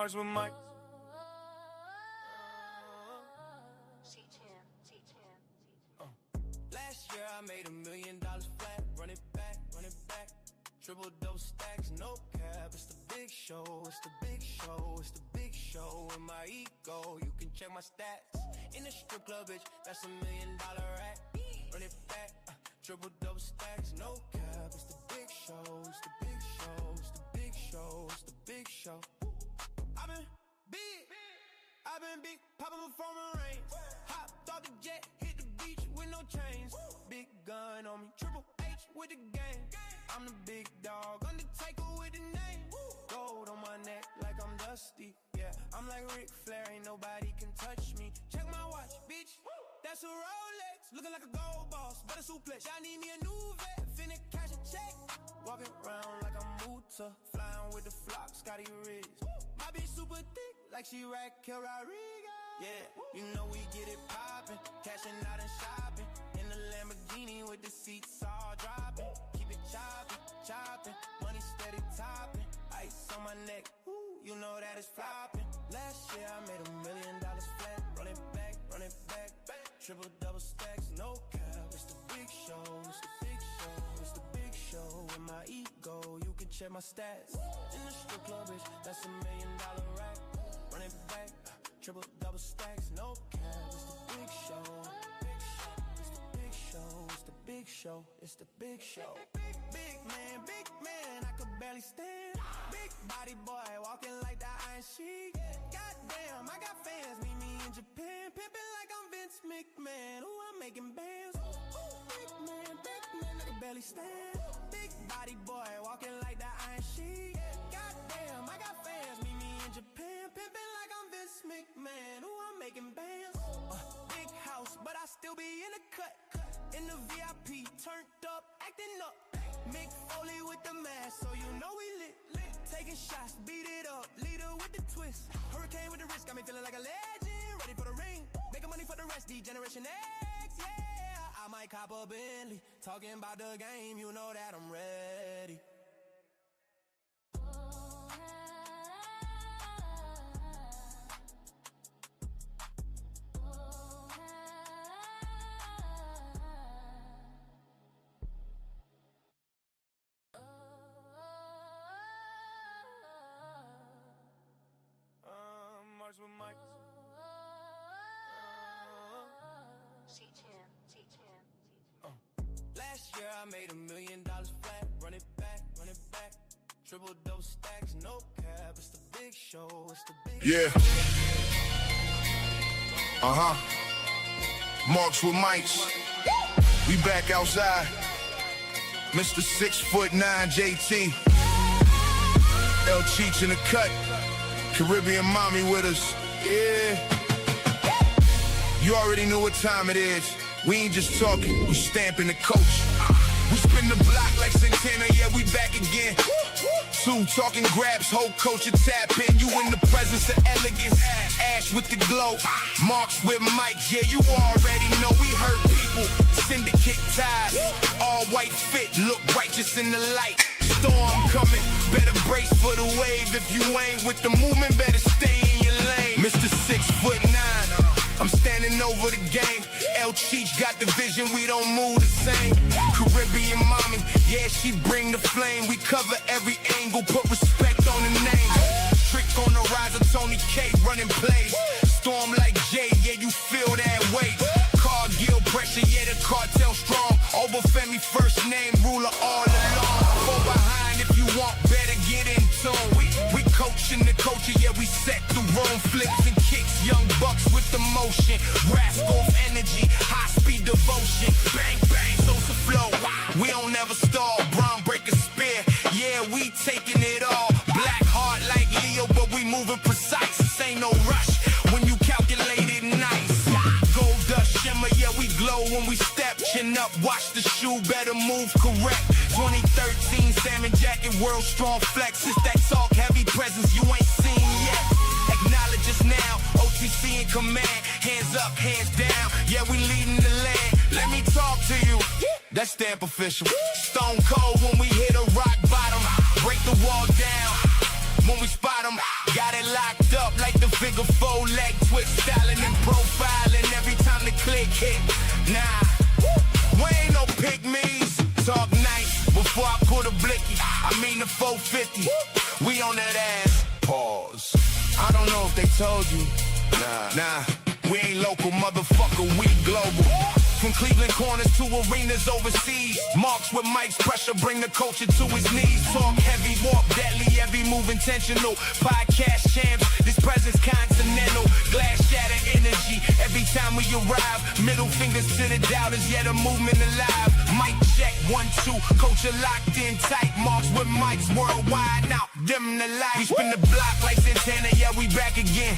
Mars with Mike. Last year I made $1 million flat. Run it back, triple double stacks, no cap. It's the big show, it's the big show, it's the big show. And my ego, you can check my stats. In the strip club, bitch, that's $1 million rack. Run it back, triple double stacks, no cap. It's the big show, it's the big show, it's the big show, it's the big show. I've been big, poppin' before my rain. Hopped off the jet, hit the beach with no chains. Big gun on me, Triple H with the gang. I'm the big dog, Undertaker with the name. Gold on my neck like I'm Dusty. Yeah, I'm like Ric Flair, ain't nobody can touch me. Check my watch, bitch, that's a Rolex. Looking like a gold boss, better suplex. Y'all need me a new vet, finna cash a check. Walking around like I'm Muta, flying with the flock, Scotty Riggs. My bitch super thick, like she Raquel Rodriguez. Yeah, you know we get it poppin', cashing out and shopping. In the Lamborghini with the seats all dropping. Keep it chopping, money steady topping. Ice on my neck, ooh, you know that it's flopping. Last year I made $1 million flat. Run it back, triple double stacks, no cap. It's the big show, it's the big show, it's the big show. With my ego, you can check my stats. In the strip club, bitch, that's $1 million rack. Run it back, triple double stacks, no cap. It's the big show, it's the big show, it's the big show, it's the big show. Big man, I could barely stand. Big body boy, walking like the Iron Sheik. Goddamn, I got fans, meet me in Japan. Pimpin' like I'm Vince McMahon. Ooh, I'm making bands. Big man, I could barely stand. Big body boy, walking like the Iron Sheik. Goddamn, I got fans, meet me in Japan. Pimpin' like I'm Vince McMahon. Ooh, I'm making bands. Big house, but I still be in the cut. In the VIP, turned up, acting up. Mick Foley with the mask, so you know we lit. Taking shots, beat it up, leader with the twist. Hurricane with the wrist, got me feeling like a legend. Ready for the ring, making money for the rest. D-Generation X, yeah. I might cop a Bentley, talking about the game, you know that I'm ready. Mars with Mike. Last year I made $1 million flat. Run it back, triple double stacks, no cap. It's the big show, it's the big show. Marks with mics. We back outside. Mr. 6'9" JT. El Cheech in the cut. Caribbean mommy with us, yeah. You already know what time it is. We ain't just talking, we stamping the coach. We spin the block like Santana, yeah, we back again. Two talking grabs, whole culture tap in. You in the presence of elegance, Ash with the glow. Marks with Mike, yeah, you already know we hurt people. Syndicate ties, all white fit, look righteous in the light. Storm coming, better brace for the wave. If you ain't with the movement, better stay in your lane. Mr. 6'9", I'm standing over the game. El Cheech got the vision, we don't move the same. Caribbean mommy, yeah, she bring the flame. We cover every angle, put respect on the name. Trick on the rise of Tony K, running plays. Storm like Jay, yeah, you feel that weight. Cargill pressure, yeah, the cartel strong. Over Femi, first name, ruler all along. Fall behind if you want, better get in tune. We coaching the culture, yeah, we set the room. Flips and kicks, young bucks with the motion. Rascal energy, high speed devotion. Bang, bang, Sosa flow. We don't never stall, Brown break a spear. Yeah, we taking it all. Black heart like Leo, but we moving precise. This ain't no rush when you calculate it nice. Gold dust shimmer, yeah, we glow when we step. Chin up, watch the shoe, better move correct. 2013 salmon jacket, world strong flex. It's that talk, heavy presence you ain't seen yet. Acknowledge us now, OTC in command. Hands up, hands down, yeah, we leading the land. Let me talk to you, that's stamp official. Stone cold when we hit a rock bottom. Break the wall down when we spot them. Got it locked up like the figure 4 leg twist, styling and profiling every time the click hit. Nah, we ain't no pygmies. Talk nice before I put a blicky. I mean the 450. We on that ass. Pause. I don't know if they told you. Nah. We ain't local, motherfucker, we global. From Cleveland corners to arenas overseas. Marks with mics, pressure bring the culture to his knees. Talk heavy, walk deadly, every move intentional. Podcast champs, this presence continental. Glass shatter energy, every time we arrive. Middle fingers to the doubters, yet a movement alive. Mic check, 1, 2, culture locked in tight. Marks with mics worldwide, now dim the light. We spin the block like Santana, yeah, we back again.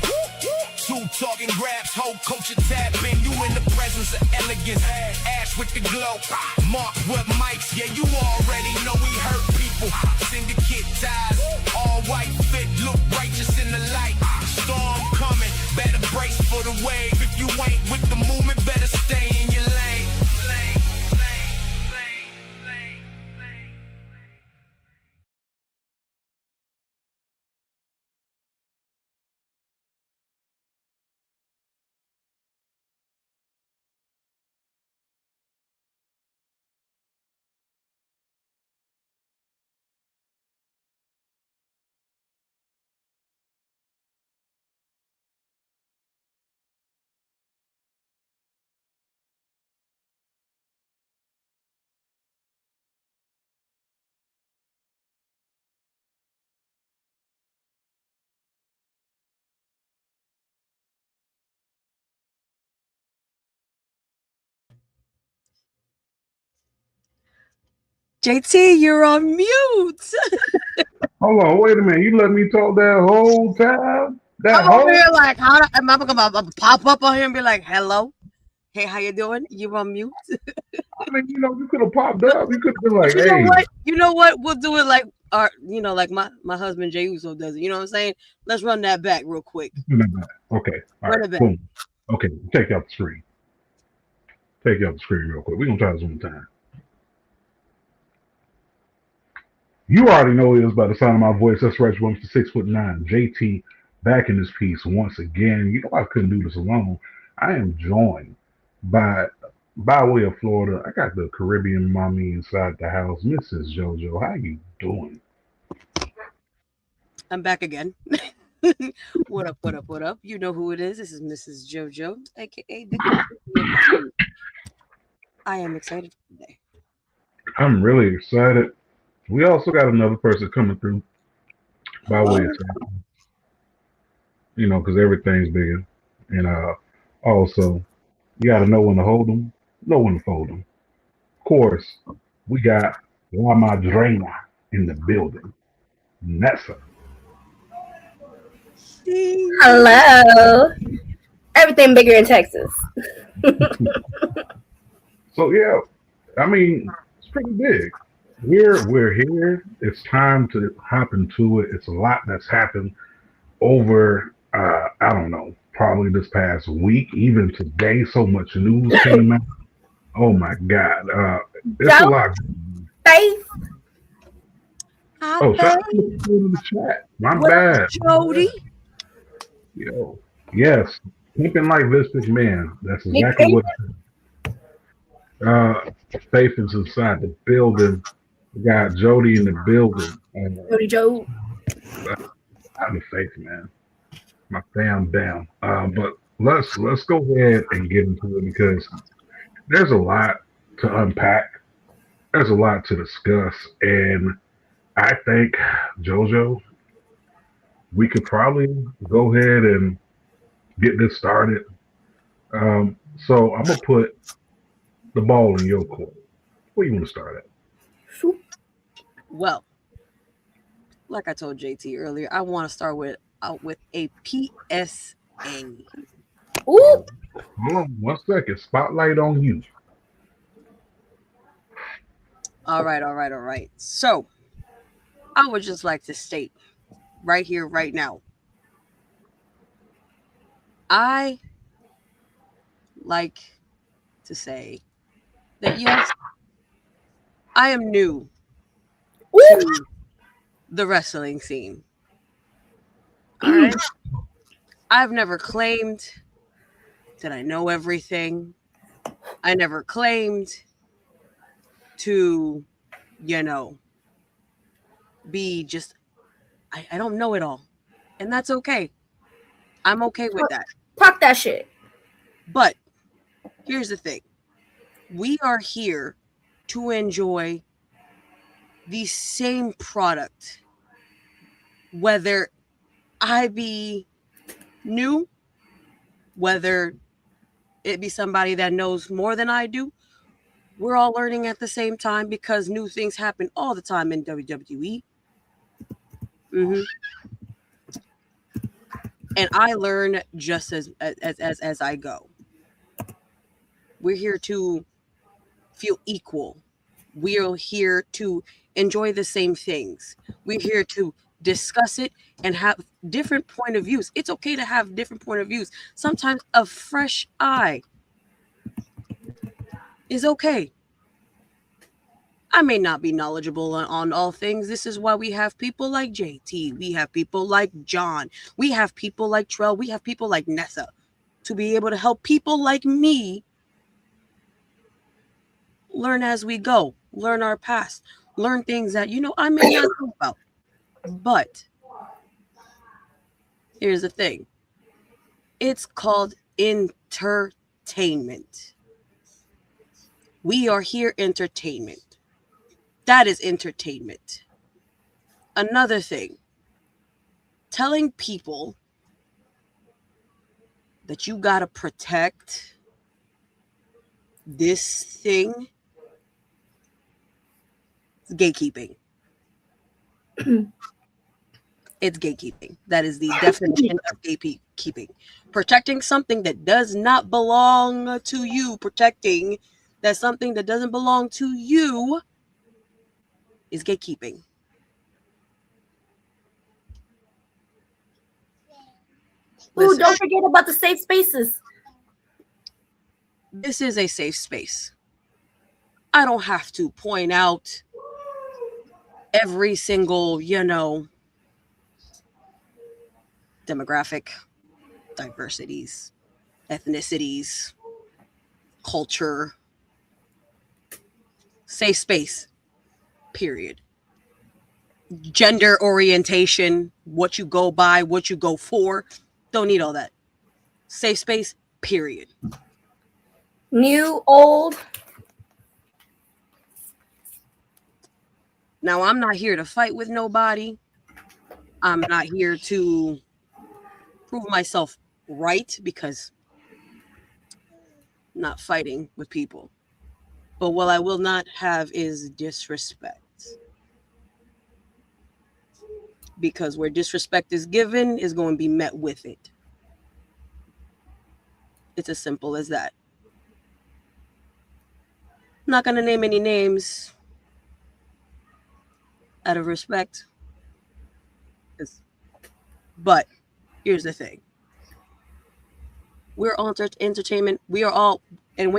2 talking grabs, whole culture tap in. You in the presence of elegance, ash with the glow. Mark with mics, yeah, you already know we hurt people. Syndicate ties, all white fit, look righteous in the light. Storm coming, better brace for the wave. If you ain't with the movement, better stay in your lane. JT, you're on mute. Hold on, wait a minute. You let me talk that whole time? I'm over here like, how am I gonna pop up on here and be like, hello? Hey, how you doing? You on mute? I mean, you could have popped up. You could have been like, you hey. know what? You know what? We'll do it like like my husband Jey Uso does it. You know what I'm saying? Let's run that back real quick. Okay. All run right. it back. Boom. Okay, take you off the screen. Take you off the screen real quick. We're gonna try this one time. You already know it is by the sound of my voice. That's right, one for 6'9". JT back in this piece once again. You know I couldn't do this alone. I am joined by way of Florida. I got the Caribbean mommy inside the house, Mrs. JoJo. How you doing? I'm back again. What up? You know who it is. This is Mrs. JoJo, aka the Caribbean. I am excited for today. I'm really excited. We also got another person coming through by way of time. Because everything's bigger. And also, you got to know when to hold them, know when to fold them. Of course, we got La Madrina in the building. Nessa. Hello. Everything bigger in Texas. So, yeah, I mean, it's pretty big. We're here. It's time to hop into it. It's a lot that's happened over, I don't know, probably this past week, even today. So much news came out. Oh my God. It's a lot. Faith. Oh, shout out to the in the chat. My bad. Jody. Yo. Yes. Thinking like this big man. That's exactly what Faith is inside the building. We got Jody in the building. Jody Joe. I'm a Faith, man. My fam down. But let's go ahead and get into it because there's a lot to unpack. There's a lot to discuss, and I think JoJo, we could probably go ahead and get this started. So I'm gonna put the ball in your court. Where you want to start at? Well, like I told JT earlier, I want to start with a PSA. Ooh. Hold on 1 second. Spotlight on you. All right. So, I would just like to state right here, right now, I like to say that yes, I am new to the wrestling scene. All right. I've never claimed that I know everything. I never claimed to, be just, I don't know it all. And that's okay. I'm okay with that. Talk that shit. But here's the thing. We are here to enjoy the same product. Whether I be new, whether it be somebody that knows more than I do, we're all learning at the same time because new things happen all the time in WWE. And I learn just as I go. We're here to feel equal. We are here to enjoy the same things. We're here to discuss it and have different point of views. It's okay to have different point of views. Sometimes a fresh eye is okay. I may not be knowledgeable on all things. This is why we have people like JT. We have people like John. We have people like Trell. We have people like Nessa to be able to help people like me learn as we go, learn our past, learn things that, I may not know about. But here's the thing. It's called entertainment. We are here entertainment. That is entertainment. Another thing, telling people that you got to protect this thing is gatekeeping. It's gatekeeping. That is the definition of gatekeeping. Protecting something that does not belong to you, protecting that something that doesn't belong to you is gatekeeping. Ooh, don't forget about the safe spaces. This is a safe space. I don't have to point out every single, demographic, diversities, ethnicities, culture. Safe space. Period. Gender orientation, what you go by, what you go for. Don't need all that. Safe space, period. New, old. Now, I'm not here to fight with nobody. I'm not here to prove myself right because I'm not fighting with people. But what I will not have is disrespect. Because where disrespect is given is going to be met with it. It's as simple as that. I'm not going to name any names out of respect. But here's the thing. We're all entertainment. We are all, and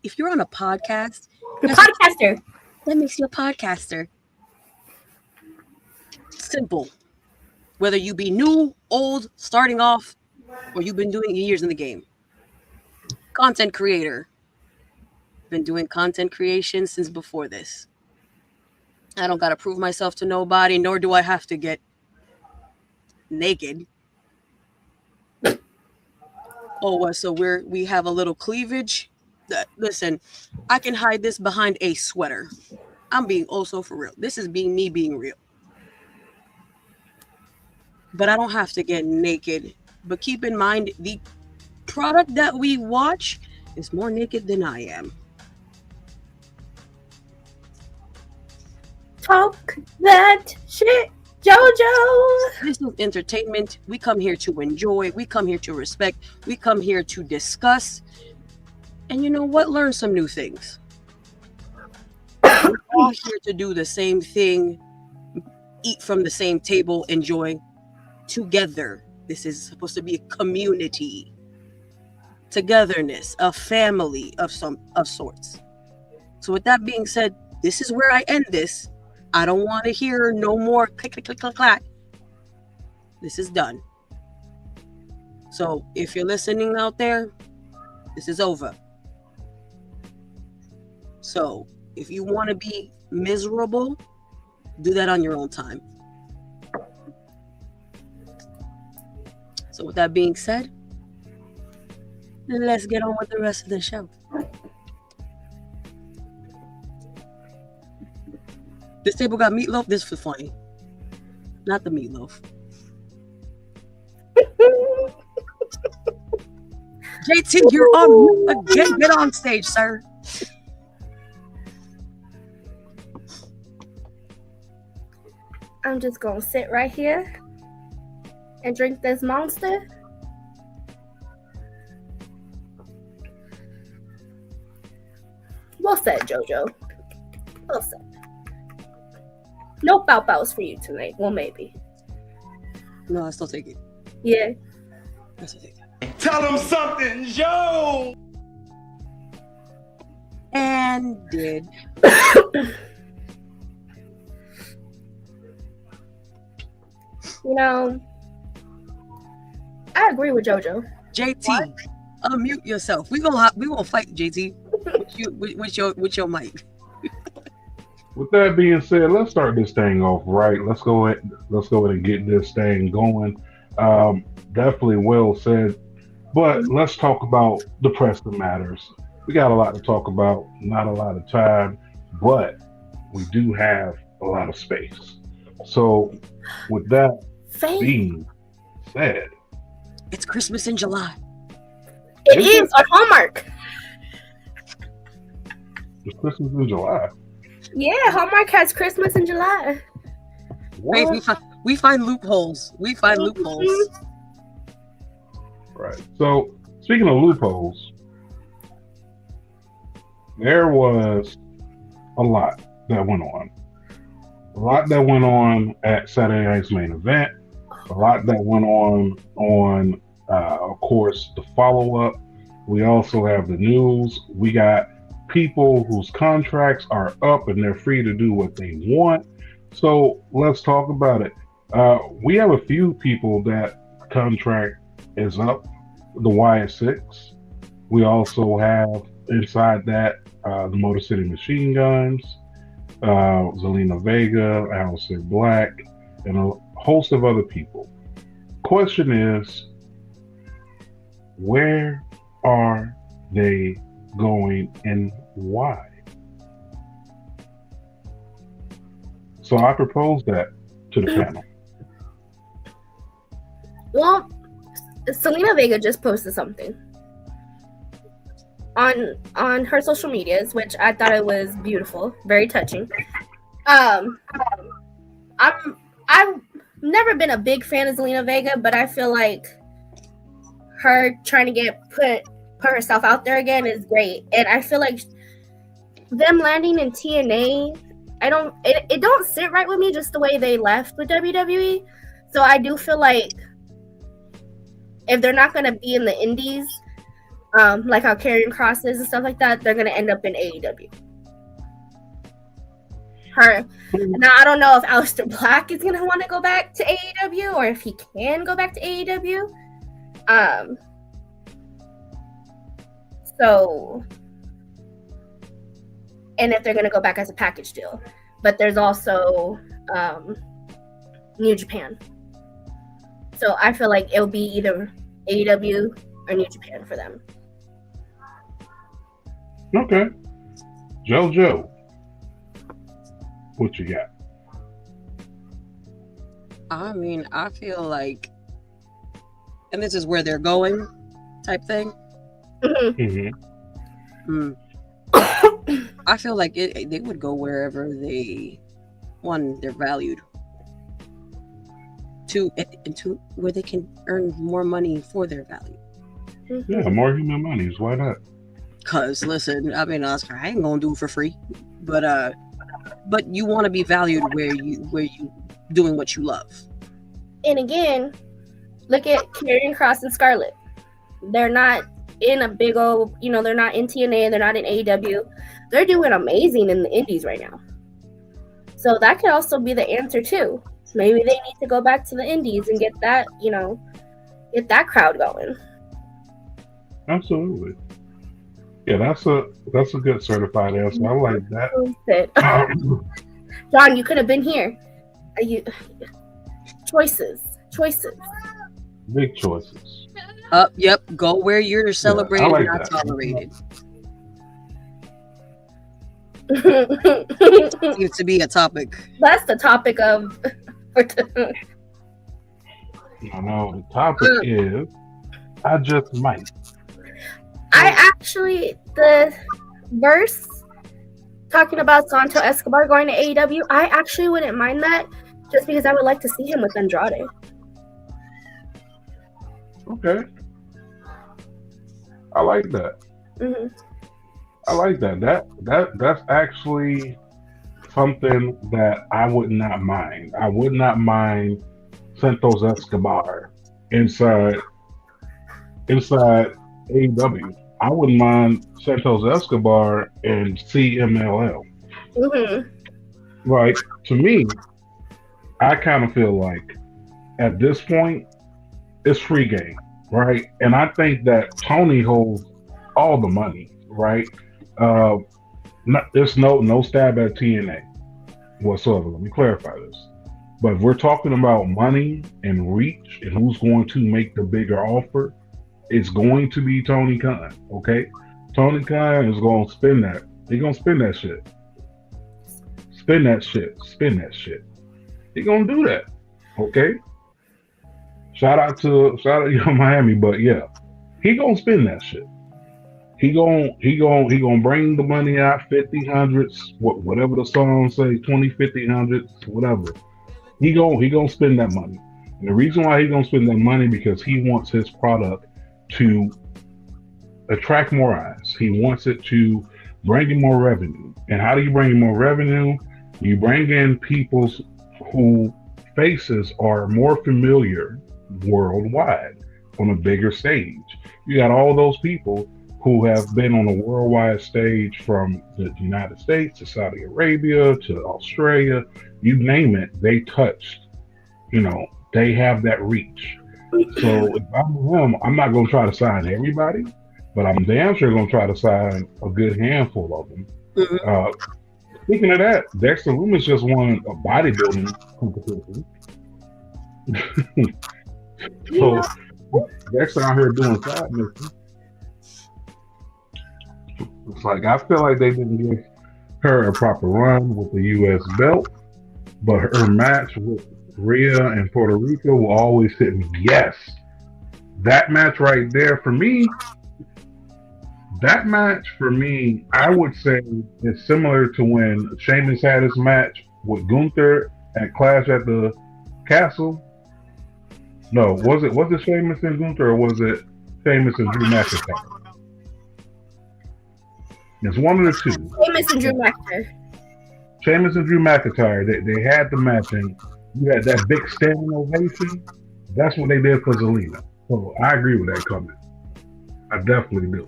if you're on a podcast, The podcaster. that makes you a podcaster. Simple. Whether you be new, old, starting off, or you've been doing years in the game. Content creator. Been doing content creation since before this. I don't got to prove myself to nobody, nor do I have to get naked. Oh, so we have a little cleavage. Listen, I can hide this behind a sweater. I'm being also for real. This is me being real. But I don't have to get naked. But keep in mind, the product that we watch is more naked than I am. Talk that shit, JoJo. This is entertainment. We come here to enjoy. We come here to respect. We come here to discuss. And you know what? Learn some new things. We're all here to do the same thing. Eat from the same table. Enjoy together. This is supposed to be a community. Togetherness. A family of sorts. So with that being said, this is where I end this. I don't want to hear no more click, click, click, click, clack. This is done. So if you're listening out there, this is over. So if you want to be miserable, do that on your own time. So with that being said, let's get on with the rest of the show. This table got meatloaf. This was funny. Not the meatloaf. JT, you're on mute again. Get on stage, sir. I'm just gonna sit right here and drink this monster. Well said, JoJo. Well said. No bow-bows for you tonight. Well, maybe. No, I still take it. Yeah. I still take that. Tell him something, Joe. And did. You know, I agree with JoJo. JT, unmute yourself. We gonna fight, JT. with your mic. With that being said, let's start this thing off right. Let's go ahead and get this thing going. Definitely well said. But let's talk about the pressing matters. We got a lot to talk about, not a lot of time, but we do have a lot of space. So with that being said, it's Christmas in July. It is on Hallmark. It's Christmas in July. Yeah, Hallmark has Christmas in July. Wait, we find loopholes. We find loopholes. Right. So, speaking of loopholes, there was a lot that went on. A lot that went on at Saturday night's main event. A lot that went on, of course, the follow-up. We also have the news. We got people whose contracts are up and they're free to do what they want. So let's talk about it. We have a few people that contract is up. The YS6. We also have inside that the Motor City Machine Guns, Zelina Vega, Aleister Black, and a host of other people. Question is, where are they going and why? So I propose that to the panel. Well, Zelina Vega just posted something on her social medias, which I thought it was beautiful, very touching. I've never been a big fan of Zelina Vega, but I feel like her trying to put herself out there again is great, and I feel like them landing in TNA, it don't sit right with me just the way they left with WWE. So I do feel like if they're not going to be in the indies, like how Karrion Kross is and stuff like that, they're going to end up in AEW. Now, I don't know if Aleister Black is going to want to go back to AEW or if he can go back to AEW. So, and if they're going to go back as a package deal. But there's also New Japan. So I feel like it'll be either AEW or New Japan for them. Okay. JoJo, what you got? I mean, I feel like, and this is where they're going type thing. Mm-hmm. I feel like they would go wherever they're valued. To where they can earn more money for their value. Yeah, more human monies. Why not? Cause listen, I mean, Oscar, I ain't gonna do it for free, but you want to be valued where you doing what you love. And again, look at Karrion Kross and Scarlett. They're not in a big old, they're not in TNA, they're not in AEW. They're doing amazing in the indies right now. So that could also be the answer too. Maybe they need to go back to the indies and get that, get that crowd going. Absolutely. Yeah, that's a good certified answer. I like that. John, you could have been here. Choices. Big choices. Yep. Go where you're celebrated, like not that. tolerated. Seems to be a topic. That's the topic of. No, the topic is I just might. The verse talking about Santo Escobar going to AEW, I actually wouldn't mind that, just because I would like to see him with Andrade. Okay. I like that. Mm-hmm. I like that. That's actually something that I would not mind. I would not mind Santos Escobar inside AEW. I wouldn't mind Santos Escobar and CMLL. Mm-hmm. Like, to me, I kind of feel like at this point, it's free game, right? And I think that Tony holds all the money, right? There's no stab at TNA whatsoever. Let me clarify this. But if we're talking about money and reach and who's going to make the bigger offer, it's going to be Tony Khan, okay? Tony Khan is going to spend that. He's going to spend that shit. Spend that shit. He's going to do that, okay? Shout out to Young Miami, but yeah, he going to spend that shit. He gonna bring the money out, 50, hundreds, whatever the song say, 20, 50, hundreds, whatever. He gonna spend that money. And the reason why he gonna spend that money because he wants his product to attract more eyes. He wants it to bring in more revenue. And how do you bring in more revenue? You bring in people who faces are more familiar worldwide on a bigger stage. You got all those people who have been on a worldwide stage from the United States to Saudi Arabia to Australia, you name it, they touched. They have that reach. So if I'm him, I'm not going to try to sign everybody, but I'm damn sure going to try to sign a good handful of them. Mm-hmm. Speaking of that, Dexter Lumis just won a bodybuilding competition. So Dexter out here doing side missions. It's like I feel like they didn't give her a proper run with the U.S. belt, but her match with Rhea and Puerto Rico will always hit me. Yes, that match right there for me. That match for me, I would say, is similar to when Sheamus had his match with Gunther at Clash at the Castle. No, was it Sheamus and Gunther or was it Sheamus and Drew McIntyre? It's one of the two. Sheamus and Drew McIntyre. Sheamus and Drew McIntyre. They had the match and you had that big standing ovation. That's what they did for Zelina. So I agree with that comment. I definitely do.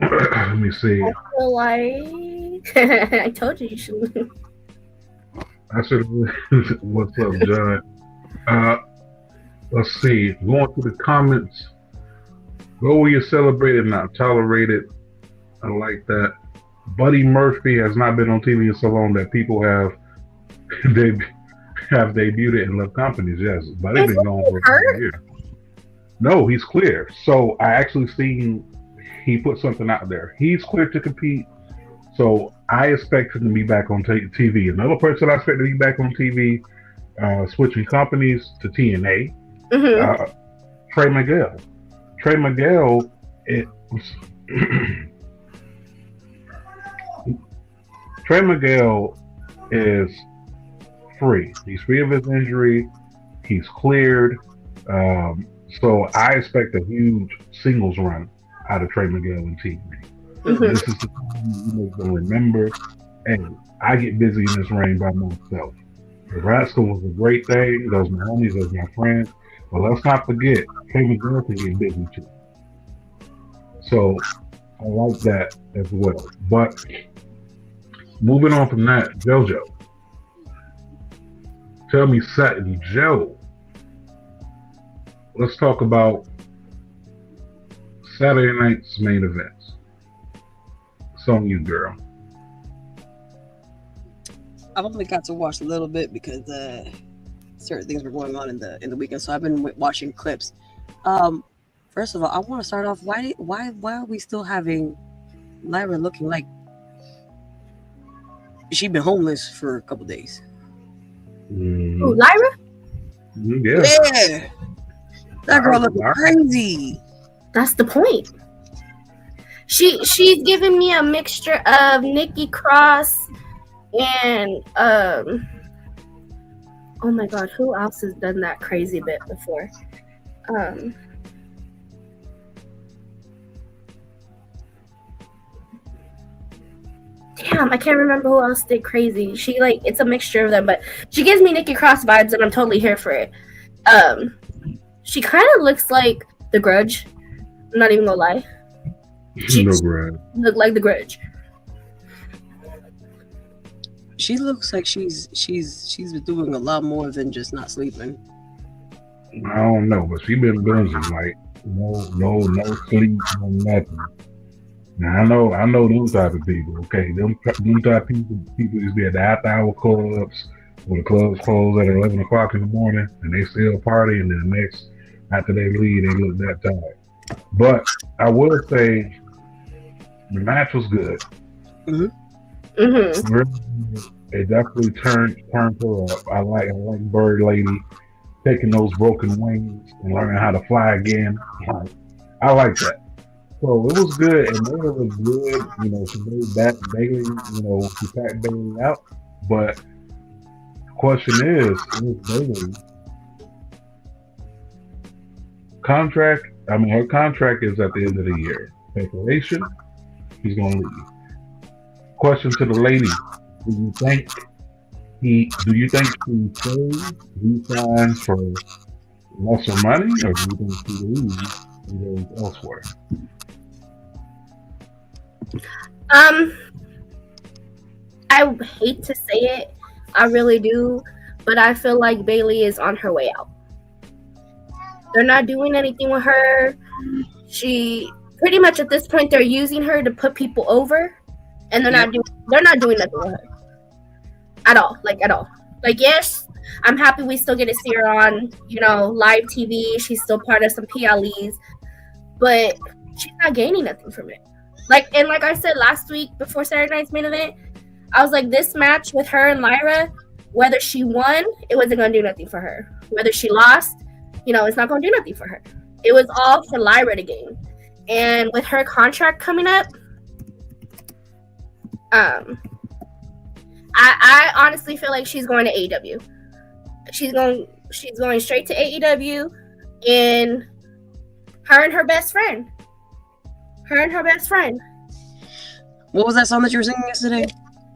Let me see. I feel like I told you should. I should. What's up, John? Let's see. Going through the comments. Go where you're celebrated, not tolerated. I like that. Buddy Murphy has not been on TV in so long that people have debuted and left companies. Yes, Buddy been gone for a year. No, he's clear. So I actually seen he put something out there. He's clear to compete. So I expect him to be back on TV. Another person I expect to be back on TV, switching companies to TNA. Mm-hmm. Trey Miguel. Trey Miguel, Trey Miguel is free. He's free of his injury. He's cleared. So I expect a huge singles run out of Trey Miguel and TV. Mm-hmm. This is the time you make them remember, hey, I get busy in this ring by myself. Nebraska was a great thing. Those my homies, those my friends. But let's not forget, Trey Miguel can get busy too. So I like that as well. But moving on from that, JoJo. tell me Satin Joe. Let's talk about Saturday night's main events. It's on you, girl. I've only got to watch a little bit because certain things were going on in the weekend, so I've been watching clips. First of all, I want to start off. Why are we still having Lyra looking like she's been homeless for a couple days? Ooh, Lyra? Yeah. That girl looking crazy. That's the point. She's giving me a mixture of Nikki Cross and oh my god, who else has done that crazy bit before? Damn, I can't remember who else did crazy. She it's a mixture of them, but she gives me Nikki Cross vibes, and I'm totally here for it. She kind of looks like The Grudge. I'm not even gonna lie. She look like The Grudge. She looks like she's been doing a lot more than just not sleeping. I don't know, but she been binging, like no sleep, no nothing. Now I know them type of people. Okay, them type of people just be at the after hour clubs, when the clubs close at 11 o'clock in the morning, and they still party, and then the next after they leave, they look that tired. But I would say the match was good. It definitely turned her up. I like Bird Lady taking those broken wings and learning how to fly again. I like that. So it was good, and Miller was good. You know, she made that Bailey. You know, she packed Bailey out. But the question is Bailey contract? I mean, her contract is at the end of the year. Declaration, he's gonna leave. Question to the lady: Do you think she stays, resigns for lesser money, or do you think she leaves and goes elsewhere? I hate to say it, I really do, but I feel like Bailey is on her way out. They're not doing anything with her. She pretty much at this point they're using her to put people over, and they're not doing nothing with her at all. Like, yes, I'm happy we still get to see her on, live TV. She's still part of some PLEs, but she's not gaining nothing from it. Like I said last week before Saturday night's main event, I was like, this match with her and Lyra, whether she won, it wasn't gonna do nothing for her. Whether she lost, it's not gonna do nothing for her. It was all for Lyra to gain. And with her contract coming up, I honestly feel like she's going to AEW. She's going straight to AEW, and her best friend. What was that song that you were singing yesterday?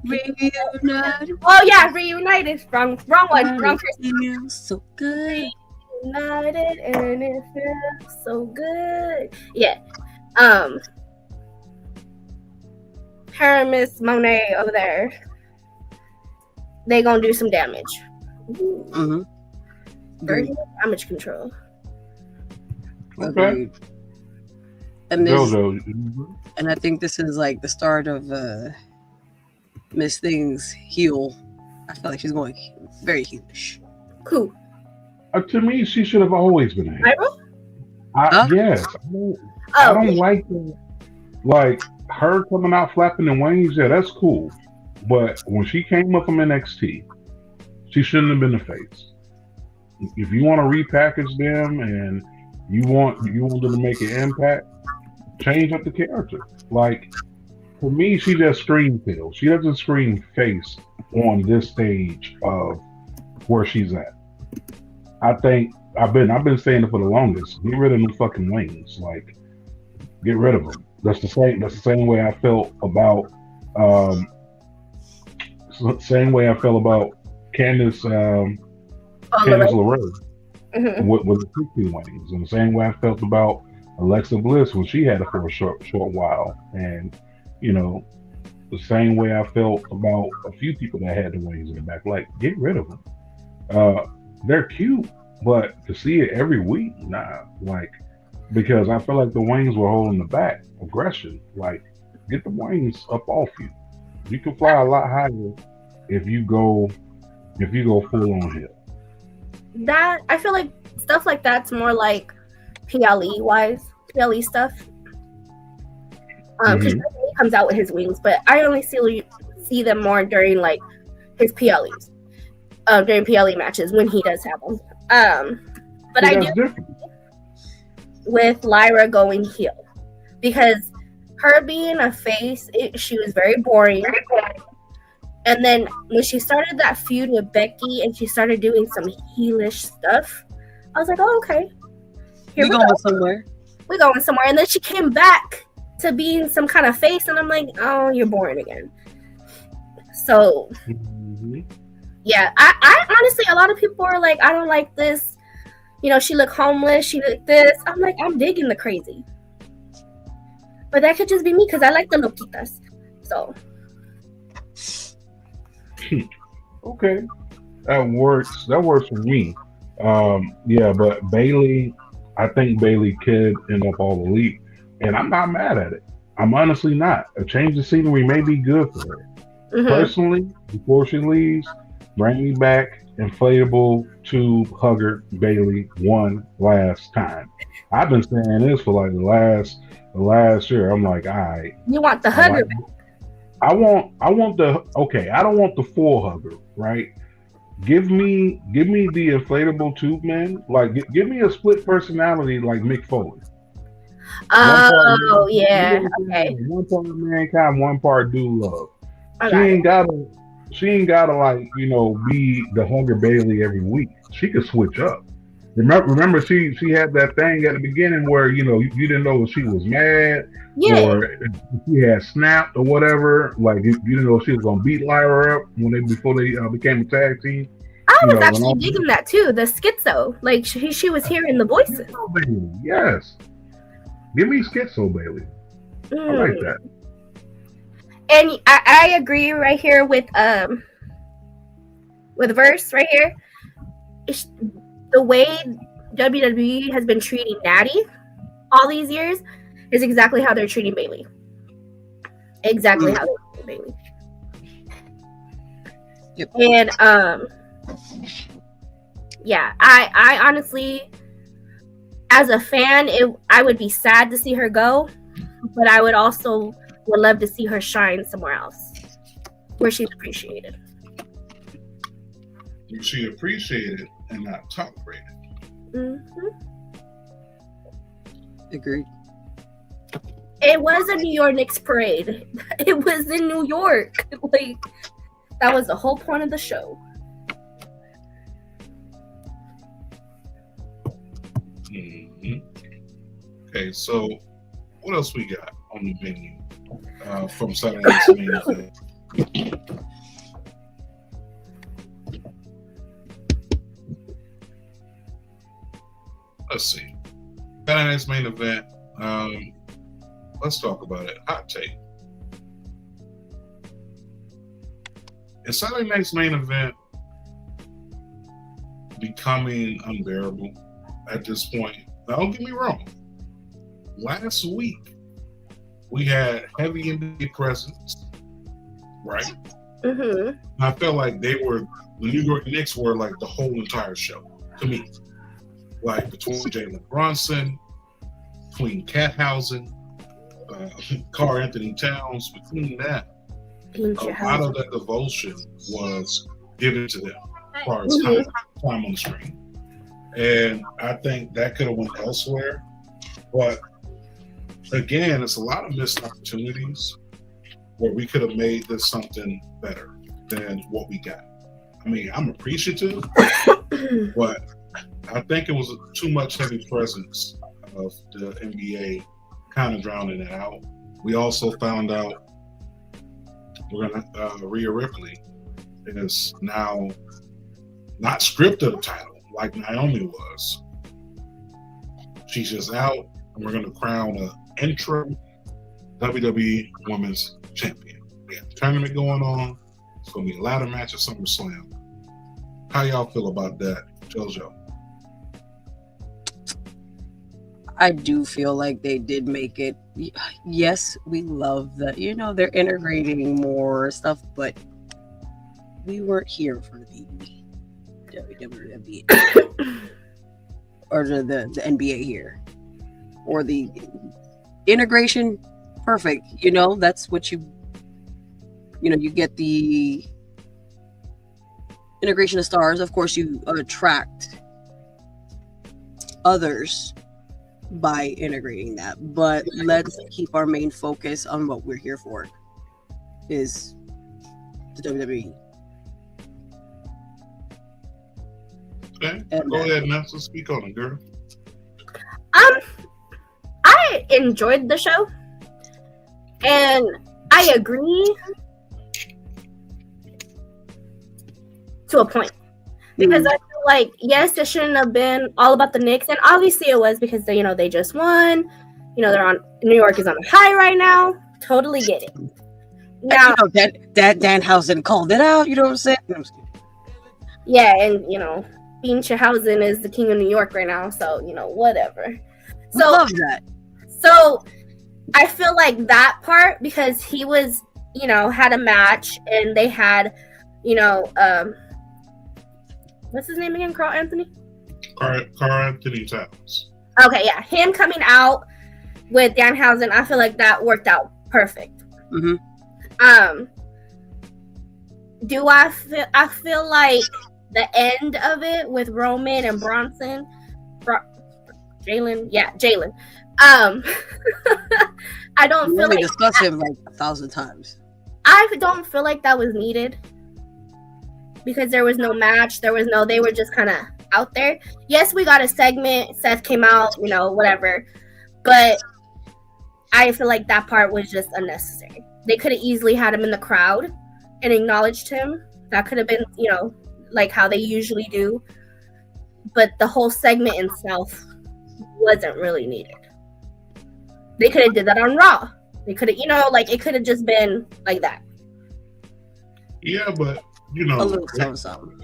Reunited. Oh yeah, Reunited. Wrong one. Wrong person. Feels so good. Reunited, and it feels so good. Yeah. Her and Miss Monet over there, they gonna do some damage. Very damage control. Okay. And I think this is like the start of Miss Thing's heel. I feel like she's going very heelish. Cool. To me, she should have always been a heel. Yes. I don't like the, like her coming out flapping the wings. Yeah, that's cool. But when she came up from NXT, she shouldn't have been the face. If you want to repackage them and you want them to make an impact, change up the character. Like, for me, she just screams heel. She doesn't scream face on this stage of where she's at. I think I've been saying it for the longest. Get rid of them fucking wings. Like, get rid of them. That's the same way I felt about Candice LeRae with the 60 wings, and the same way I felt about Alexa Bliss when she had it for a short while, and the same way I felt about a few people that had the wings in the back. Like, get rid of them. They're cute, but to see it every week, nah. Like, because I feel like the wings were holding the back. Aggression, like, get the wings up off you. You can fly a lot higher if you go full on hill. That I feel like stuff like that's more like PLE stuff. Because he comes out with his wings, but I only see them more during like his PLEs, during PLE matches when he does have them. But I do different. with Lyra going heel, because her being a face, she was very boring. And then when she started that feud with Becky and she started doing some heelish stuff, I was like, oh, okay. We're going somewhere. We're going somewhere. And then she came back to being some kind of face, and I'm like, oh, you're boring again. So, yeah. I honestly, a lot of people are like, I don't like this. You know, she looked homeless. She looked this. I'm like, I'm digging the crazy. But that could just be me because I like the loquitas. So. Okay, that works. That works for me. Yeah, but Bailey, I think Bailey could end up all elite, and I'm not mad at it. I'm honestly not. A change of scenery may be good for her. Personally, before she leaves, bring me back inflatable tube hugger Bailey one last time. I've been saying this for like the last year. I'm like, all right. You want the hugger back? I want the, okay, I don't want the full hugger, right? Give me the inflatable tube man. Like, give me a split personality like Mick Foley. Oh, yeah. Okay. One part of Mankind, one part Dude Love. She ain't gotta like, you know, be the hugger Bailey every week. She could switch up. Remember she had that thing at the beginning where, you know, you didn't know if she was mad or if she had snapped or whatever. Like, you didn't know if she was gonna beat Lyra up before they became a tag team. I was actually digging that too. The schizo, like she was hearing the voices. Bailey, yes, give me schizo Bailey. I like that. And I agree right here with Verse right here. The way WWE has been treating Natty all these years is exactly how they're treating Bailey. Exactly how they're treating Bailey. Yep. And yeah, I honestly, as a fan, I would be sad to see her go, but I would love to see her shine somewhere else where she's appreciated. She appreciated and not tolerated. Agreed. It was a New York Knicks parade. It was in New York. Like, that was the whole point of the show. Okay, so what else we got on the menu from Saturday Night's main event? Let's see. Saturday Night's main event. Let's talk about it. Hot take. Is Saturday Night's main event becoming unbearable at this point? Now, don't get me wrong. Last week, we had heavy NBA presence, right? I felt like the New York Knicks were like the whole entire show to me. Like between Jalen Brunson, between Cathhausen, Karl Anthony Towns, between that, a lot of that devotion was given to them as far as time on the screen. And I think that could have went elsewhere. But again, it's a lot of missed opportunities where we could have made this something better than what we got. I mean, I'm appreciative, but I think it was too much heavy presence of the NBA kind of drowning it out. We also found out Rhea Ripley is now not stripped of the title like Naomi was. She's just out, and we're going to crown an interim WWE Women's Champion. We have a tournament going on. It's going to be a ladder match at SummerSlam. How y'all feel about that, JoJo? I do feel like they did make it. Yes, we love that. They're integrating more stuff, but we weren't here for the WWE or the NBA here, or the integration. Perfect. That's what you get the integration of stars. Of course, you attract others by integrating that, but let's keep our main focus on what we're here for, is the WWE. Okay, go ahead, Nessa. Speak on it, girl. I enjoyed the show, and I agree to a point, because I feel like, yes, it shouldn't have been all about the Knicks, and obviously it was, because they just won. They're on, New York is on a high right now. Totally get it. Now that Danhausen called it out. You know what I'm saying? I'm just kidding. Yeah, and Bean Chahausen is the king of New York right now, so whatever. So I love that. So I feel like that part, because he was, had a match, and they had, what's his name again? Carl Anthony Towns. Okay, yeah, him coming out with Danhausen, I feel like that worked out perfect. Mm-hmm. I feel like the end of it with Roman and Bronson, Jalen. I don't feel like we discussed him like 1,000 times. I don't feel like that was needed, because there was no match. They were just kind of out there. Yes, we got a segment. Seth came out, whatever. But I feel like that part was just unnecessary. They could have easily had him in the crowd and acknowledged him. That could have been, like how they usually do. But the whole segment itself wasn't really needed. They could have did that on Raw. They could have, it could have just been like that. Yeah, but a little something.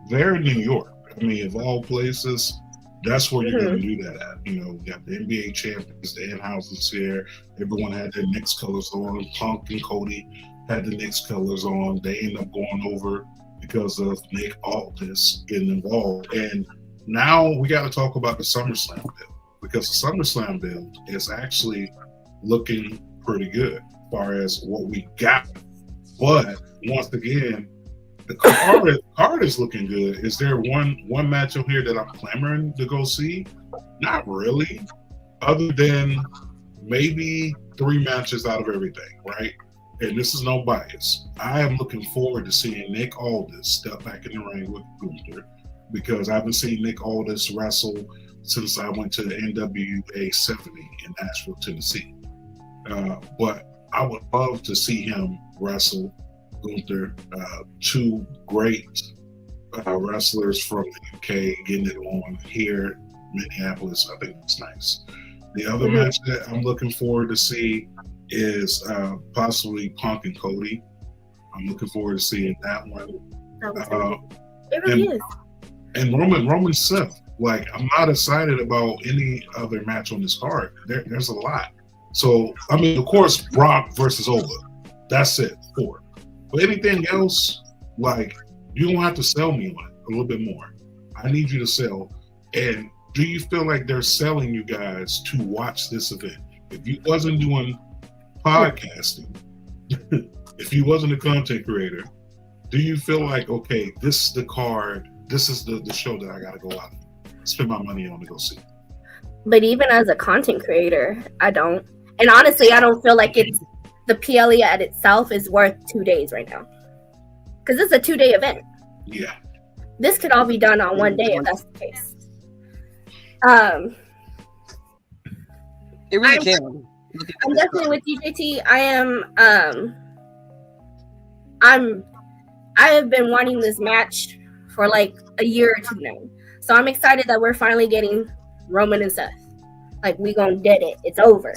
They're in New York. I mean, of all places, that's where you're going to do that at. We got the NBA champions, the in-houses here. Everyone had their Knicks colors on. Punk and Cody had the Knicks colors on. They end up going over because of Nick Aldis getting involved. And now we got to talk about the SummerSlam build, because the SummerSlam build is actually looking pretty good as far as what we got. But once again, the card is looking good. Is there one match on here that I'm clamoring to go see? Not really, other than maybe 3 matches out of everything, right? And this is no bias. I am looking forward to seeing Nick Aldis step back in the ring with Gunther, because I haven't seen Nick Aldis wrestle since I went to the NWA 70 in Nashville, Tennessee. But I would love to see him wrestle Gunther. 2 great wrestlers from the UK getting it on here, Minneapolis. I think it's nice. The other match that I'm looking forward to see is possibly Punk and Cody. I'm looking forward to seeing that one. It really is. And Roman Seth. Like, I'm not excited about any other match on this card. There's a lot. So, I mean, of course, Brock versus Ola. That's it. 4. But anything else, like, you don't have to sell me on it a little bit more. I need you to sell. And do you feel like they're selling you guys to watch this event? If you wasn't doing podcasting, if you wasn't a content creator, do you feel like, okay, this is the card, this is the show that I got to go out and spend my money on to go see? But even as a content creator, I don't. And honestly, I don't feel like it's the PLE at itself is worth 2 days right now. Because it's a 2-day event. Yeah. This could all be done on one day if that's the case. It really can. I'm definitely with you, JT. I have been wanting this match for like a year or 2 now. So I'm excited that we're finally getting Roman and Seth. Like, we gonna get it. It's over.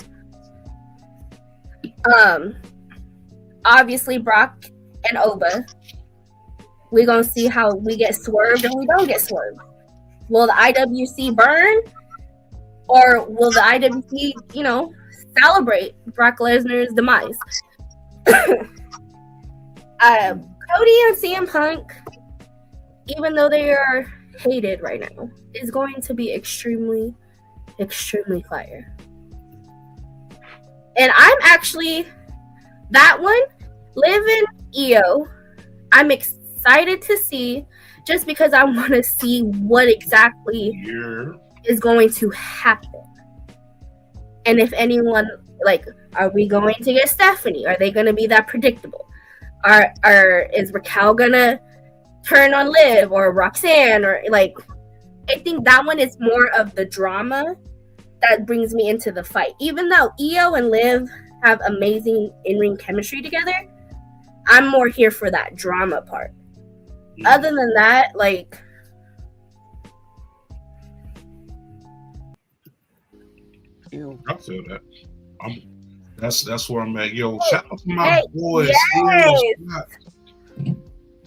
Obviously Brock and Oba. We're going to see how we get swerved and we don't get swerved. Will the IWC burn? Or will the IWC, celebrate Brock Lesnar's demise? Cody and CM Punk, even though they are hated right now, is going to be extremely, extremely fire. And I'm actually, that one, Liv and Io, I'm excited to see, just because I want to see what exactly is going to happen. And if anyone, are we going to get Stephanie? Are they going to be that predictable? Is Raquel going to turn on Liv or Roxanne? Or I think that one is more of the drama that brings me into the fight. Even though Io and Liv have amazing in-ring chemistry together, I'm more here for that drama part. Other than that, I feel that. That's where I'm at. Yo, shout out to my boys. Yes.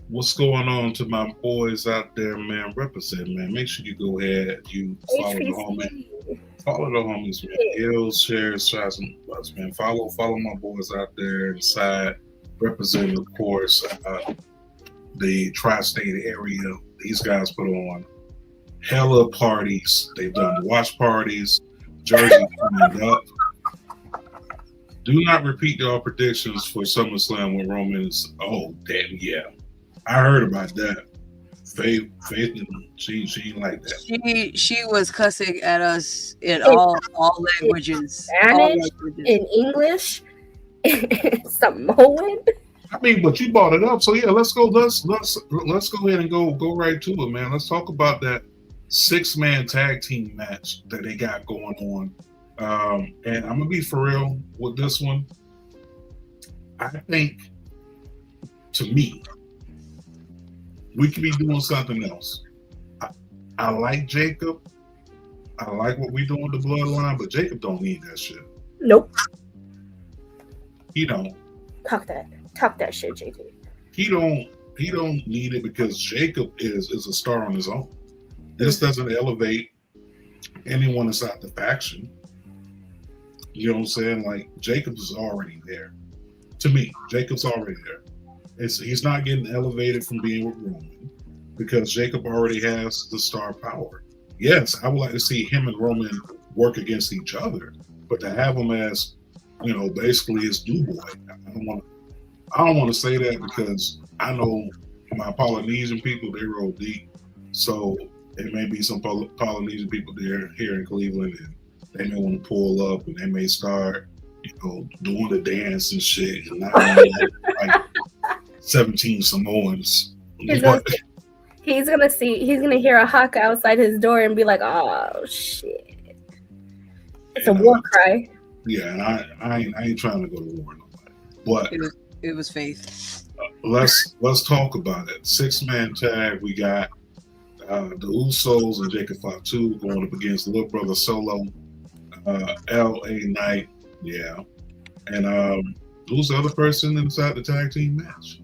What's going on to my boys out there, man? Represent, man. Make sure you go ahead. You follow the homie. Follow the homies, man. Ills, shares, tries, and bucks, man. Follow my boys out there inside. Represent, of course, the tri-state area. These guys put on hella parties. They've done watch parties. Jersey coming up. Do not repeat your predictions for SummerSlam with Roman's. Oh, damn, yeah. I heard about that. Faith, she ain't like that. She was cussing at us in all languages. Spanish, in English, in Samoan. I mean, but you brought it up, so yeah, let's go. Let's go ahead and go right to it, man. Let's talk about that 6-man tag team match that they got going on. And I'm gonna be for real with this one. I think, to me, we could be doing something else. I like Jacob. I like what we doing with the bloodline, but Jacob don't need that shit. Nope. He don't. Talk that shit, JP. He don't need it because Jacob is a star on his own. This doesn't elevate anyone inside the faction. You know what I'm saying? Like, Jacob is already there. To me, Jacob's already there. He's not getting elevated from being with Roman because Jacob already has the star power. Yes, I would like to see him and Roman work against each other, but to have him as, basically his new boy, I don't want to say that because I know my Polynesian people, they roll deep. So there may be some Polynesian people there here in Cleveland, and they may want to pull up and they may start, doing the dance and shit, and not like 17 Samoans. He's gonna hear a haka outside his door and be like, "Oh shit, it's a war cry." Yeah, and I ain't trying to go to war with nobody, but it was Faith. Let's talk about it. 6-man tag. We got the Usos and Jacob Fatu going up against Little Brother Solo, L.A. Knight, yeah, and who's the other person inside the tag team match?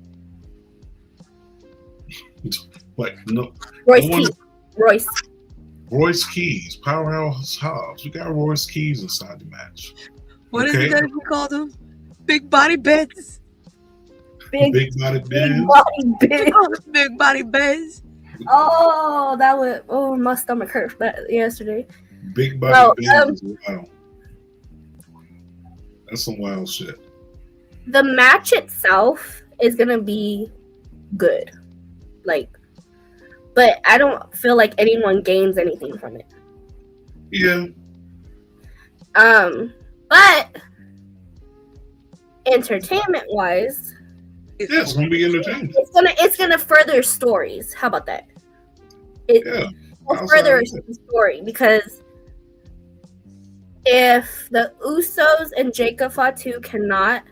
Royce Keys, Powerhouse Hobbs. We got Royce Keys inside the match. What is it that we call them? Big body beds. Big body beds. Oh, that was my stomach hurt yesterday. Big body beds. Wow. That's some wild shit. The match itself is gonna be good. But I don't feel like anyone gains anything from it. Yeah. But entertainment wise, it's gonna be entertaining. It's gonna further stories. How about that? It'll further a story because if the Usos and Jacob Fatu cannot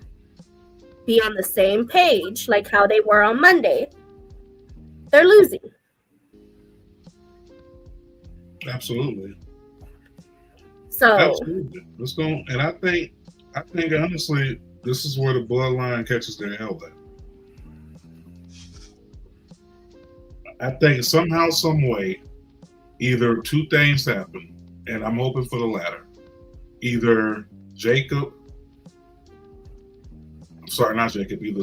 be on the same page like how they were on Monday, they're losing. Absolutely. So absolutely. Let's go. And I think honestly, this is where the bloodline catches their L at. I think somehow, some way, either two things happen, and I'm hoping for the latter. Either either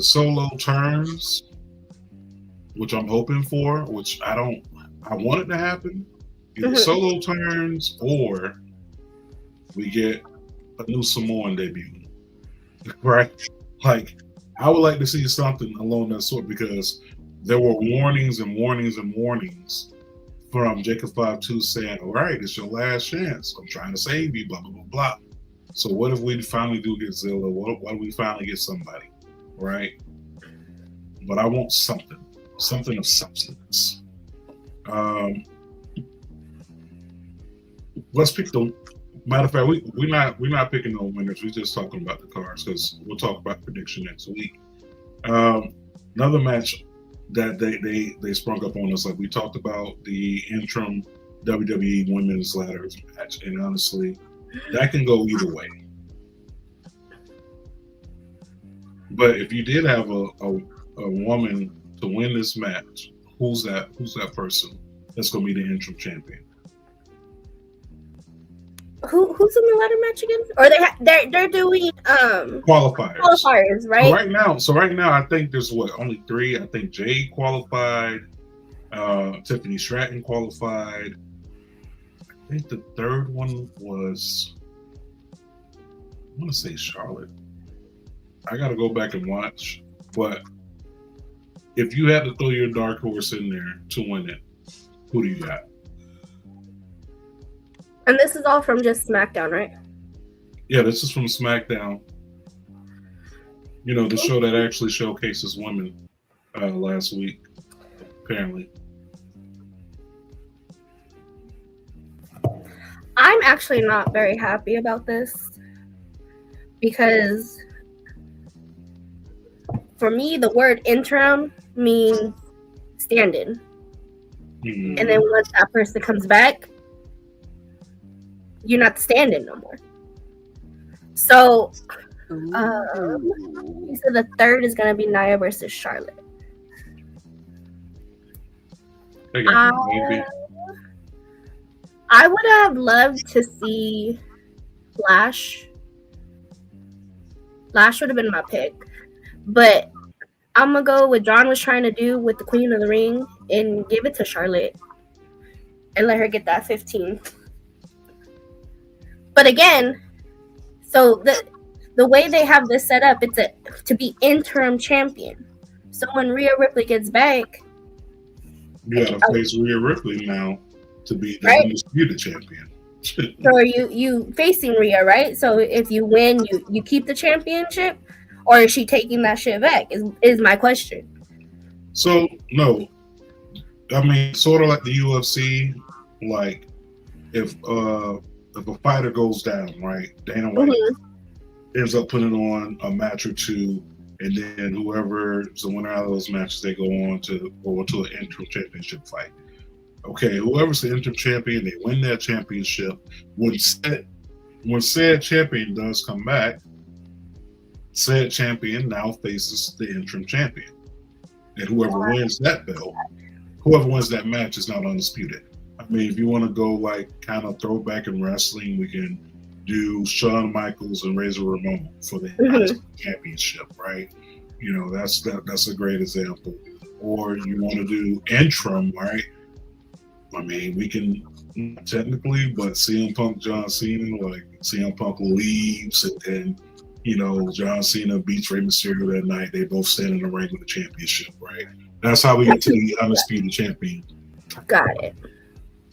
Solo turns, which I'm hoping for, which I want it to happen. Either Solo turns or we get a new Samoan debut, right? Like, I would like to see something along that sort, because there were warnings and warnings and warnings from Jacob 5-2 saying, all right, it's your last chance. I'm trying to save you, blah, blah, blah, blah. So what if we finally do get Zilla? What if we finally get somebody, right? But I want something of substance. Let's pick the. Matter of fact, we're not picking no winners. We're just talking about the cards, because we'll talk about prediction next week. Another match that they sprung up on us, like we talked about the interim WWE Women's Ladders match, and honestly, that can go either way. But if you did have a woman to win this match, who's that person that's going to be the interim champion? Who's in the ladder match again? Or they're doing qualifiers, right? So right now, I think there's only three. I think Jade qualified, Tiffany Stratton qualified. I think the third one was, I want to say Charlotte. I got to go back and watch. But if you had to throw your dark horse in there to win it, who do you got? And this is all from just SmackDown, right? Yeah, this is from SmackDown. You know, the show that actually showcases women last week, apparently. I'm actually not very happy about this, because for me, the word interim means stand-in. Mm-hmm. And then once that person comes back, you're not stand-in no more. So, he said the third is going to be Nia versus Charlotte. I would have loved to see Lash. Lash would have been my pick. But I'm going to go with John was trying to do with the Queen of the Ring and give it to Charlotte and let her get that 15. But again, so the way they have this set up, it's to be interim champion. So when Rhea Ripley gets back, you got to face Rhea Ripley now to be the undisputed champion. So are you facing Rhea, right? So if you win, you keep the championship, or is she taking that shit back? Is my question. So no, I mean, sort of like the UFC, like if a fighter goes down, right? Dana White ends up putting on a match or two, and then whoever's the winner out of those matches, they go on to an interim championship fight. Okay, whoever's the interim champion, they win that championship. When said champion does come back, said champion now faces the interim champion. And whoever wins that belt, whoever wins that match is not undisputed. I mean, if you want to go like kind of throwback in wrestling, we can do Shawn Michaels and Razor Ramon for the championship, right? You know, that's a great example. Or you want to do interim, right? I mean, we can technically, but CM Punk, John Cena, like CM Punk leaves, and then, you know, John Cena beats Rey Mysterio that night. They both stand in the ring with the championship, right? That's how we get to the undisputed champion. Got it.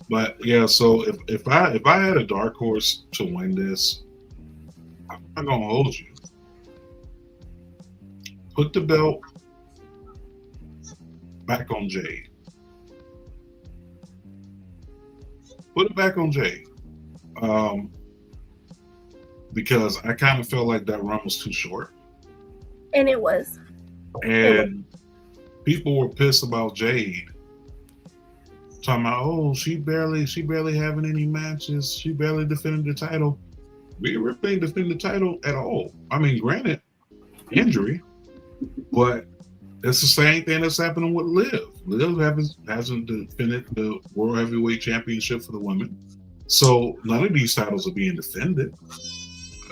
But yeah, so if I had a dark horse to win this, I'm not gonna hold you. Put the belt back on Jade. Put it back on Jade. Because I kind of felt like that run was too short. And it was. And people were pissed about Jade. Talking about, oh, she barely having any matches. She barely defended the title. Rhea Ripley ain't defended the title at all. I mean, granted, injury, but it's the same thing that's happening with Liv. Liv hasn't defended the World Heavyweight Championship for the women. So none of these titles are being defended.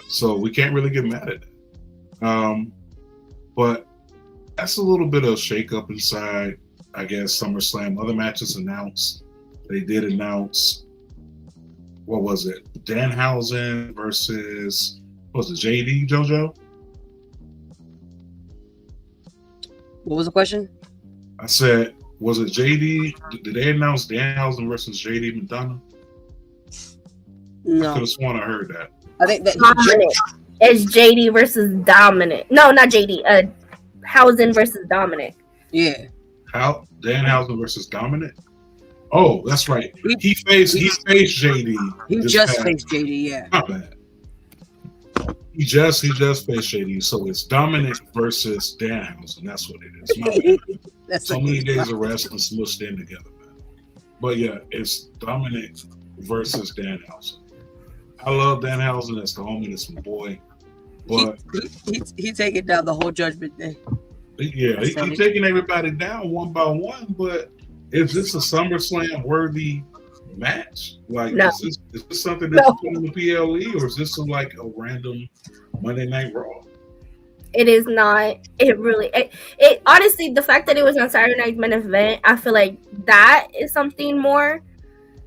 So we can't really get mad at it. But that's a little bit of shake-up inside, I guess, SummerSlam. Other matches announced. They did announce, what was it? Danhausen versus, what was it, JD, JoJo? What was the question? I said, was it JD? Did they announce Danhausen versus JD McDonough? I No. could have sworn I heard that. I think that Dominant. It's JD versus Dominic. No, not JD. Hausen versus Dominic. Yeah. How Danhausen versus Dominic? Oh, that's right. He faced JD. He this just past- faced JD, yeah. Not bad. He just faced JD. So it's Dominic versus Danhausen. That's what it is. My bad. That's So the- many days of wrestling smushed in together, man. But yeah, it's Dominic versus Danhausen. I love Danhausen. That's the homie. That's my boy. But he taking down the whole Judgment Day. yeah, he's taking everybody down one by one. But is this a SummerSlam worthy match? Like, No. is this something that's put in the PLE, or is this like a random Monday Night Raw? It is not. It really. It honestly, the fact that it was on Saturday Night's main event, I feel like that is something more.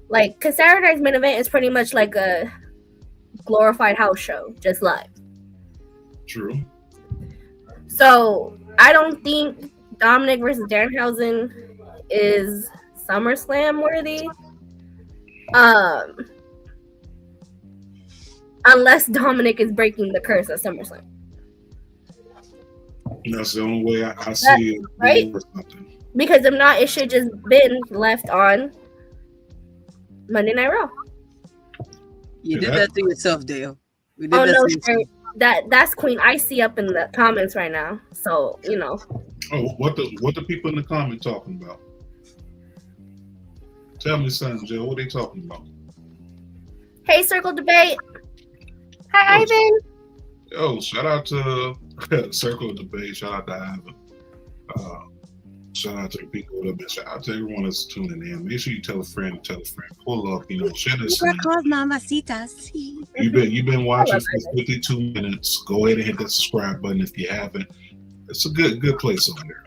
Like, because Saturday Night's main event is pretty much like a glorified house show, just live. True. So I don't think Dominic versus Danhausen is SummerSlam worthy. Unless Dominic is breaking the curse at SummerSlam. That's the only way I see it. Right? Or something. Because if not, it should just been left on Monday Night Raw. You Yeah, did that to yourself, Dale. We did Oh that no, to yourself. that's Queen Icy up in the comments right now. So you know. Oh, what the people in the comment talking about? Tell me something, Joe. What are they talking about? Hey, Circle Debate. Hi, Ivan. Oh, shout out to Circle of Debate. Shout out to Ivan. Shout out to the people that have been. Shout out to everyone that's tuning in. Make sure you tell a friend. Pull up. Share this. Mamacitas. You've been watching for 52 minutes. Go ahead and hit that subscribe button if you haven't. It's a good place on there.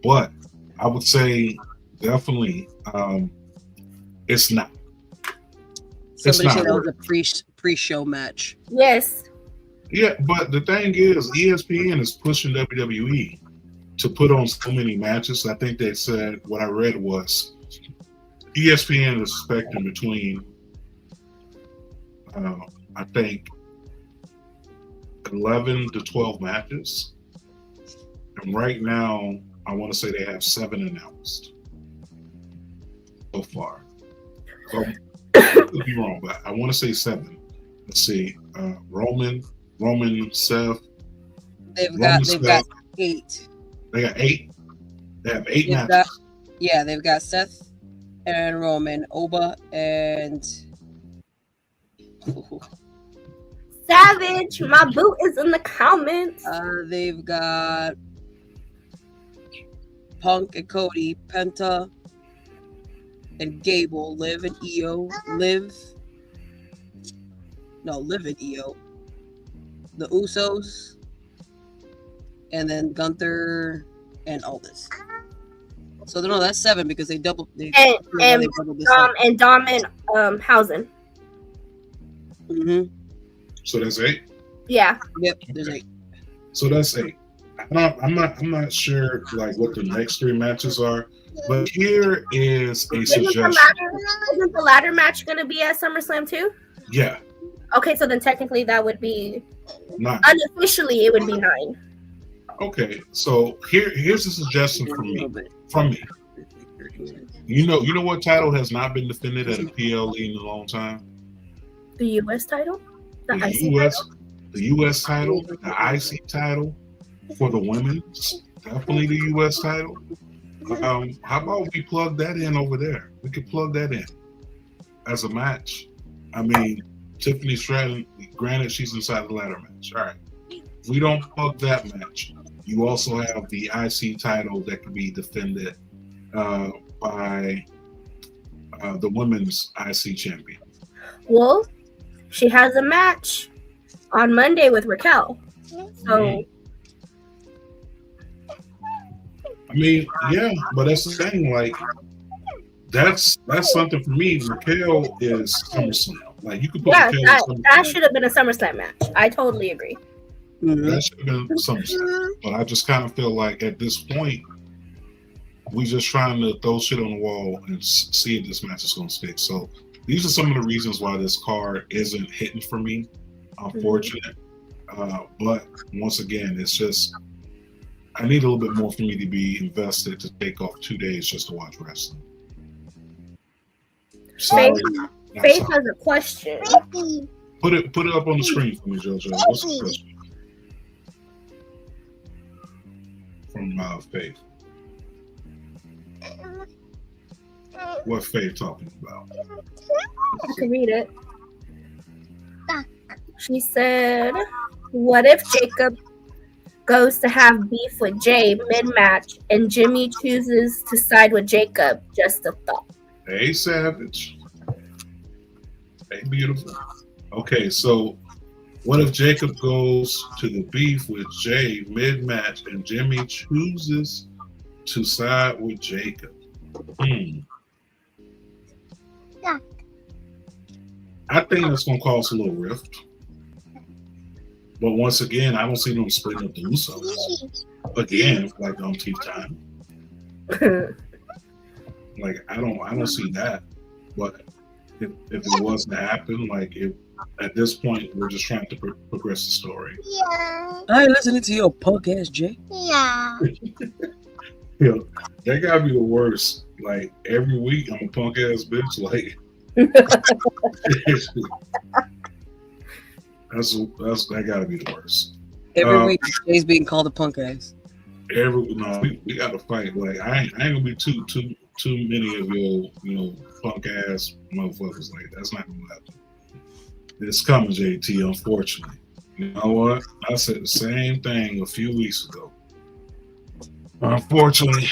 But I would say definitely it's not. Somebody not said that was worth a pre-show match. Yes. Yeah, but the thing is, ESPN is pushing WWE to put on so many matches. I think they said, what I read was ESPN is expecting between, I think, 11 to 12 matches. And right now, I want to say they have 7 announced so far. So, I could be wrong, but I want to say 7. Let's see. Roman, Seth. They've got 8. They got 8. They have 8 matches. They've got Seth and Roman, Oba, and Savage, my boot is in the comments. they've got Punk and Cody, Penta and Gable, Liv and Io, Liv and Io, the Usos, and then Gunther and Aldis. So no, that's 7 because they doubled. And Dom and Hausen. Mm-hmm. So that's 8. Yeah. Yep, there's 8. So that's 8. I'm not sure like what the next 3 matches are, but here is a suggestion. Isn't the ladder match going to be at SummerSlam too? Yeah. Okay, so then technically that would be 9. Unofficially, it would be 9. Okay, so here's a suggestion from me. You know what title has not been defended at a PLE in a long time? The U.S. title? The IC The U.S. title, the IC title for the women, definitely the U.S. title. How about we plug that in over there? We could plug that in as a match. I mean, Tiffany Stratton, granted, she's inside the ladder match. All right. If we don't plug that match, you also have the IC title that could be defended by the women's IC champion. Well, she has a match on Monday with Raquel. So, I mean, yeah, but that's the thing. Like, that's something for me. Raquel is SummerSlam. Like, you could put Raquel in SummerSlam. That should have been a SummerSlam match. I totally agree. That should have been SummerSlam. But I just kind of feel like at this point, we just trying to throw shit on the wall and see if this match is going to stick. So these are some of the reasons why this card isn't hitting for me. Unfortunate. But once again, it's just, I need a little bit more for me to be invested to take off 2 days just to watch wrestling. Faith has a question. Put it up on the screen for me, JoJo. What's the question? From Faith. What Faith talking about? I can read it. She said, what if Jacob goes to have beef with Jay mid-match and Jimmy chooses to side with Jacob? Just a thought. Hey, Savage. Hey, beautiful. Okay, so what if Jacob goes to the beef with Jay mid-match and Jimmy chooses to side with Jacob? I think that's going to cause a little rift. But once again, I don't see them splitting up the Usos. Again, for like the umpteenth time. Like, I don't see that. But if it was to happen, like, at this point, we're just trying to progress the story. Yeah. I ain't listening to your punk ass, Jay. Yeah. Yo, that gotta be the worst. Like, every week, I'm a punk ass bitch. Like, that gotta be the worst. Every week, Jay's being called a punk ass. We gotta fight. Like, I ain't gonna be too many of your, punk ass motherfuckers. Like, that's not gonna happen. It's coming, JT. Unfortunately, you know what? I said the same thing a few weeks ago. Unfortunately,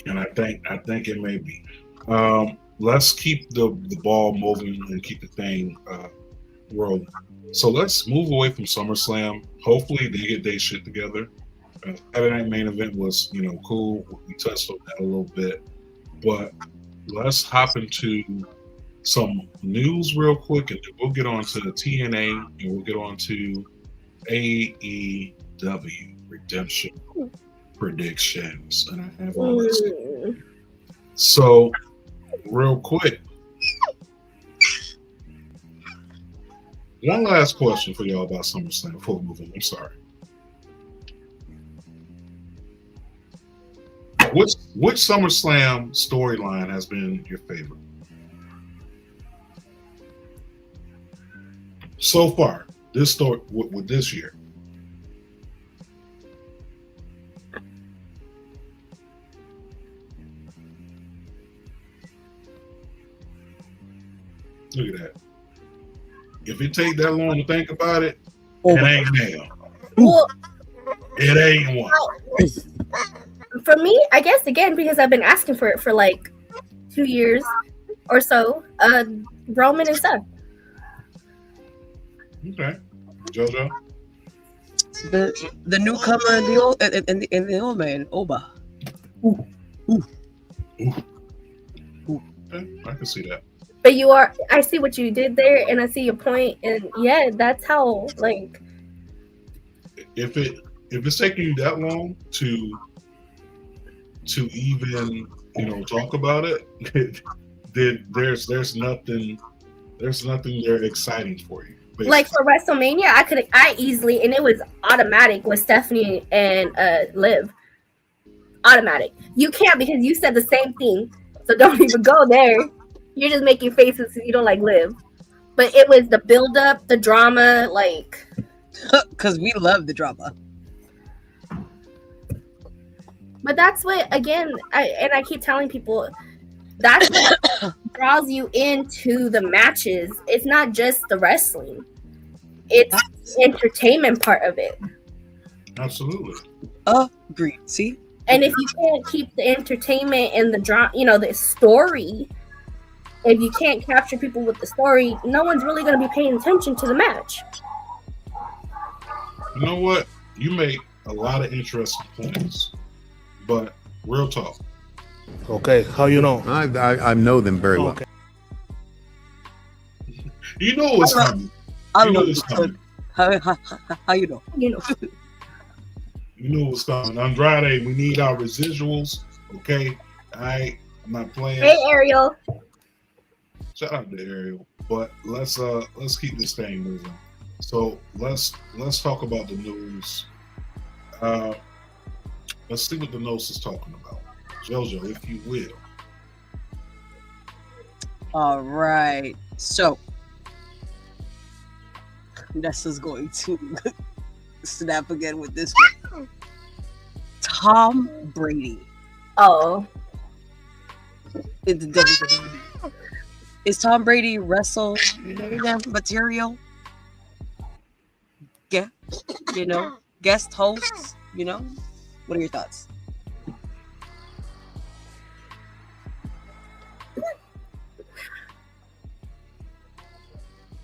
and I think it may be. Let's keep the ball moving and keep the thing rolling. So let's move away from SummerSlam. Hopefully they get their shit together. Saturday Night Main Event was, cool. We touched on that a little bit, but let's hop into some news real quick, and then we'll get on to TNA and we'll get on to AEW Redemption Predictions, and I have all this. So, real quick, one last question for y'all about SummerSlam before we move on. I'm sorry. Which SummerSlam storyline has been your favorite so far? This story with this year. Look at that. If it take that long to think about it, it ain't now. Well, it ain't one. For me, I guess again because I've been asking for it for like 2 years or so. Roman and Seth. Okay, JoJo. The newcomer and the old man, Oba. Okay, I can see that. But I see what you did there, and I see your point, and yeah, that's how, like, if it's taking you that long to even talk about it, then there's nothing there exciting for you. Basically. Like for WrestleMania, I easily, and it was automatic with Stephanie and Liv. Automatic. You can't because you said the same thing, so don't even go there. You're just making faces because you don't like Liv. But it was the build-up, the drama, like... Because we love the drama. But that's what, again, I keep telling people, that's what draws you into the matches. It's not just the wrestling. It's the entertainment part of it. Absolutely. Agreed. See? And if you can't keep the entertainment and the drama, the story, if you can't capture people with the story, no one's really going to be paying attention to the match. You know what? You make a lot of interesting points, but real talk. Okay, how you know? I know them very well. Okay. You know what's coming. You know what's coming. How you know? You know. You know what's coming. Andrade, we need our residuals. Okay? I'm not playing. Hey, Ariel. Shout out to Ariel. But let's keep this thing moving. So let's talk about the news. Let's see what the nose is talking about. JoJo, if you will. All right. So Nessa's going to snap again with this one. Tom Brady. Oh. In the WWE. Is Tom Brady WrestleMania material? Yeah. Guest hosts, What are your thoughts?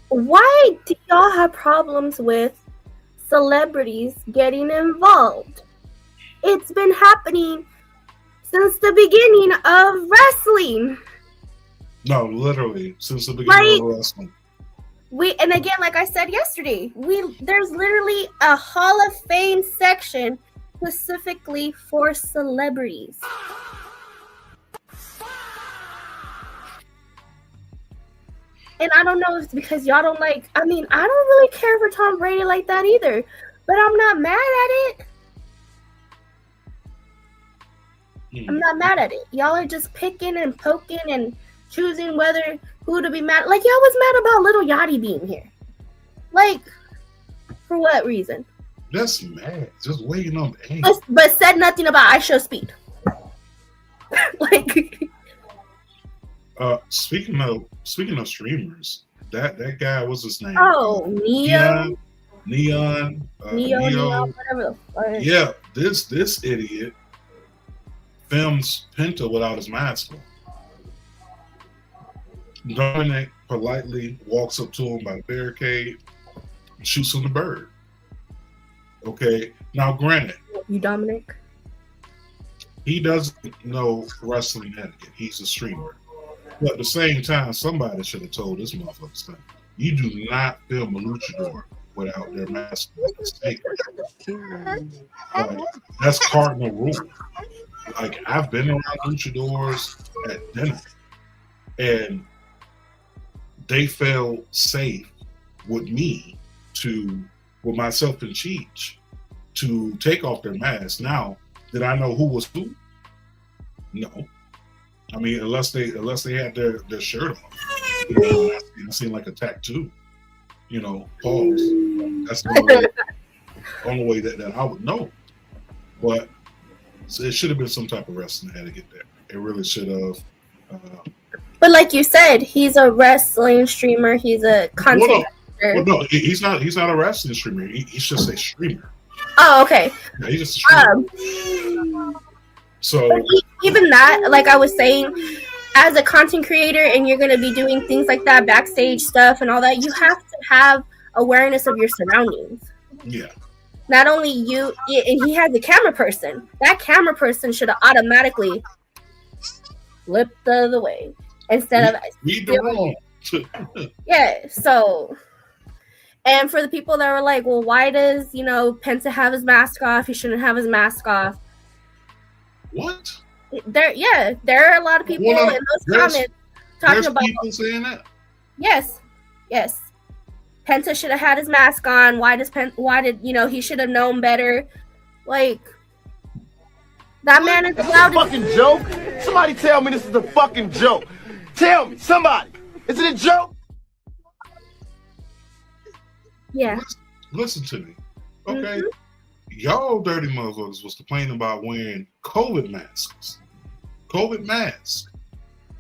Why do y'all have problems with celebrities getting involved? It's been happening since the beginning of wrestling. No, literally, since the beginning of wrestling. And again, like I said yesterday, there's literally a Hall of Fame section specifically for celebrities. And I don't know if it's because y'all don't I don't really care for Tom Brady like that either. But I'm not mad at it. I'm not mad at it. Y'all are just picking and poking and choosing who to be mad. Like, y'all was mad about Little Yachty being here. Like, for what reason? That's mad. Just waiting on the end. But said nothing about I Show Speed. Speaking of streamers, that guy, what's his name? Oh, Neo, whatever. Yeah, this idiot films Penta without his mask on. Dominic politely walks up to him by the barricade and shoots him the bird. Okay, now granted, you Dominic, he doesn't know wrestling etiquette. He's a streamer. But at the same time, somebody should have told this motherfucker something. You do not film a luchador without their mask on. That's cardinal rule. Like, I've been around luchadors at dinner, and they felt safe with me with myself and Cheech to take off their masks. Now, did I know who was who? No. I mean, unless they had their shirt on. It seemed like a tattoo. Pause. That's the only way that I would know. But it should have been some type of wrestling etiquette there. It really should have. But like you said, he's a wrestling streamer. He's a content creator. Well, no, he's not a wrestling streamer. He's just a streamer. Oh, okay. Yeah, he's just a streamer. So even that, like I was saying, as a content creator, and you're going to be doing things like that, backstage stuff and all that, you have to have awareness of your surroundings. Yeah. Not only you, and he has a camera person. That camera person should have automatically flipped the other way instead of. Yeah. So, and for the people that were like, well, why does Penta have his mask off? He shouldn't have his mask off. What? There are a lot of people in those comments talking about people saying that. Yes. Penta should have had his mask on. Why did he should have known better? Like, that man is allowed to. Fucking joke? Somebody tell me this is a fucking joke. Tell me, somebody. Is it a joke? Yeah. Listen to me, okay? Mm-hmm. Y'all dirty motherfuckers was complaining about wearing COVID masks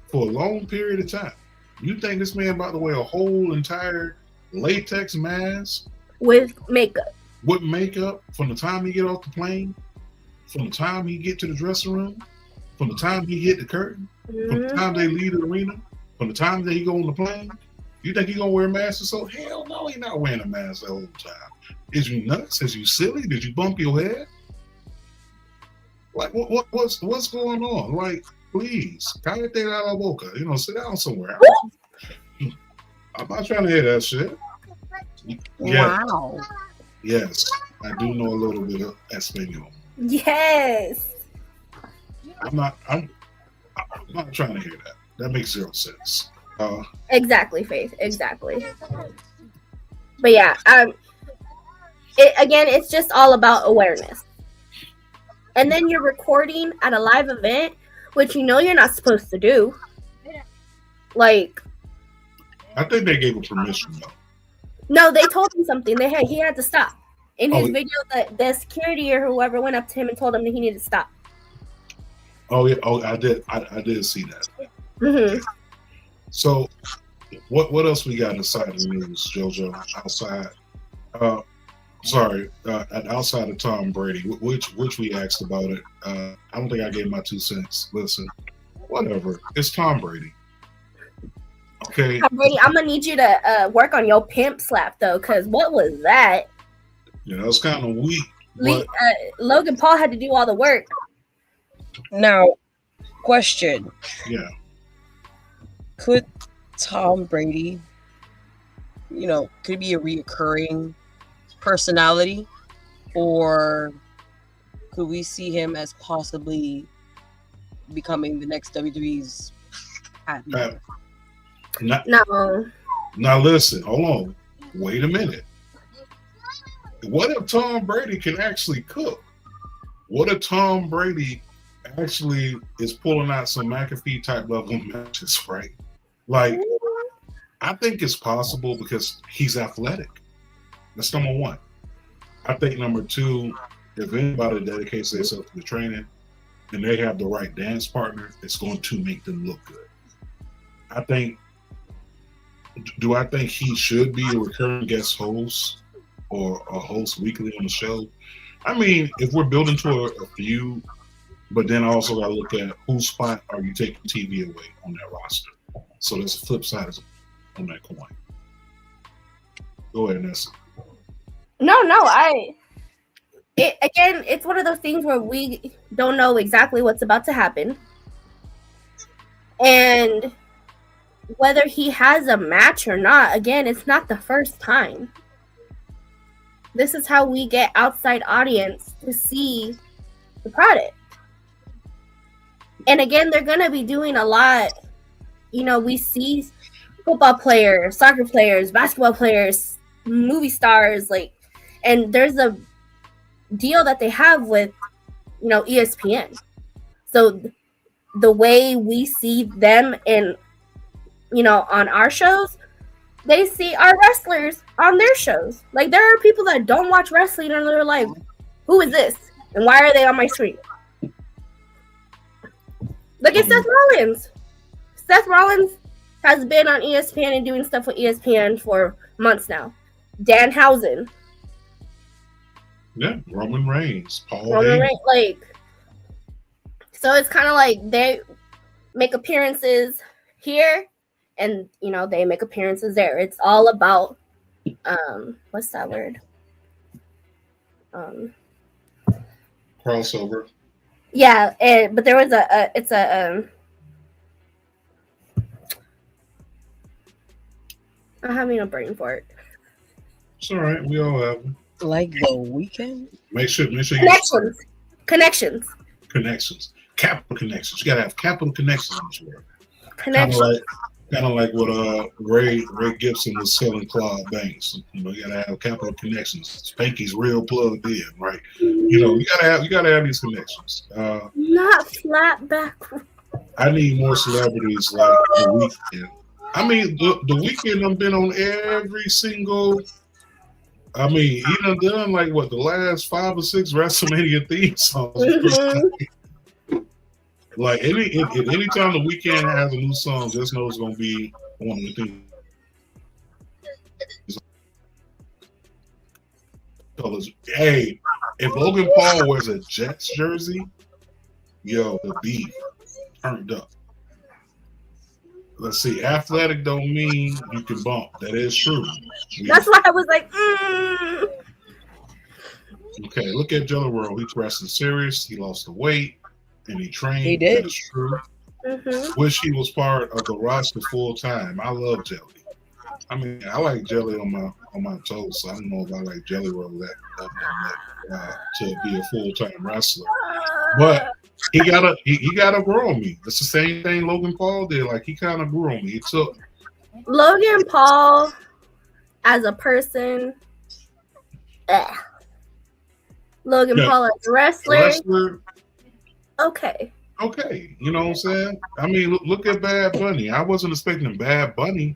for a long period of time. You think this man about to wear a whole entire latex mask with makeup from the time he get off the plane from the time he get to the dressing room, from the time he hit the curtain, from the time they leave the arena, from the time that he go on the plane, you think he gonna wear a mask? So hell no, he not wearing a mask the whole time. Is you nuts? Is you silly? Did you bump your head? Like what's going on? Like, please, cállate la boca. You know, sit down somewhere. I'm not trying to hear that shit. Wow. Yes, I do know a little bit of Espanol. Yes. I'm not trying to hear that. That makes zero sense. Exactly, Faith. Exactly. But yeah, it's just all about awareness. And then you're recording at a live event, which you know you're not supposed to do. Like, I think they gave him permission though. No, they told him something. He had to stop. In his video, the security or whoever went up to him and told him that he needed to stop. Oh yeah, I did see that. Mm-hmm. So, what else we got inside the news, JoJo? Outside of Tom Brady, which we asked about it. I don't think I gave my 2 cents. Listen, whatever. It's Tom Brady. Okay. Tom Brady, I'm gonna need you to work on your pimp slap though, because what was that? Yeah, that was kind of weak. Logan Paul had to do all the work. Now, question. Yeah. Could Tom Brady, could be a reoccurring personality, or could we see him as possibly becoming the next WWE's admin? No. Now listen, hold on. Wait a minute. What if Tom Brady can actually cook? What if Tom Brady actually is pulling out some McAfee type level matches, right? Like, I think it's possible because he's athletic. That's number one. I think number two, if anybody dedicates themselves to the training and they have the right dance partner, it's going to make them look good. Do I think he should be a recurring guest host or a host weekly on the show? I mean, if we're building to a feud, but then also I look at whose spot are you taking TV away on that roster? So there's a flip side on that coin. Go ahead, Nessa. No, it's one of those things where we don't know exactly what's about to happen. And whether he has a match or not, again, it's not the first time. This is how we get outside audience to see the product. And again, they're going to be doing a lot. We see football players, soccer players, basketball players, movie stars, and there's a deal that they have with, ESPN. So the way we see them in, on our shows, they see our wrestlers on their shows. Like, there are people that don't watch wrestling and they're like, who is this? And why are they on my screen? Look at Seth Rollins. Seth Rollins has been on ESPN and doing stuff with ESPN for months now. Danhausen. Yeah, Roman Reigns. Paul Roman Reigns, so it's kind of like they make appearances here and, they make appearances there. It's all about, what's that word? Crossover. Yeah, but there was I'm having a brain fart. It's all right. We all have them. Like the weekend? Make sure Connections. Capital connections. You gotta have capital connections in this world. Connections. Kind of like what Ray Gibson was selling Claude Banks. You gotta have capital connections. Spanky's real plugged in, right? You gotta have these connections. Not flat back. I need more celebrities like The Weeknd. I mean, the Weeknd I've been on every single. I mean, he done like the last 5 or 6 WrestleMania theme songs. Mm-hmm. Like anytime The Weeknd has a new song, just know it's gonna be one of the things. Hey, If Logan Paul wears a Jets jersey, yo, the beef turned up. Let's see. Athletic don't mean you can bump. That is true. That's why I was like, Okay, look at Jelly Roll. He's wrestling serious. He lost the weight and he trained. He did. That's true. Mm-hmm. Wish he was part of the roster full time. I love Jelly. I mean, I like Jelly on my toes. So I don't know if I like Jelly Roll to be a full time wrestler. But he gotta grow on me. It's the same thing Logan Paul did. Like he kind of grew on me. It took Logan Paul as a person. Logan Paul as a wrestler. Okay. Okay, you know what I'm saying? I mean, look at Bad Bunny. I wasn't expecting Bad Bunny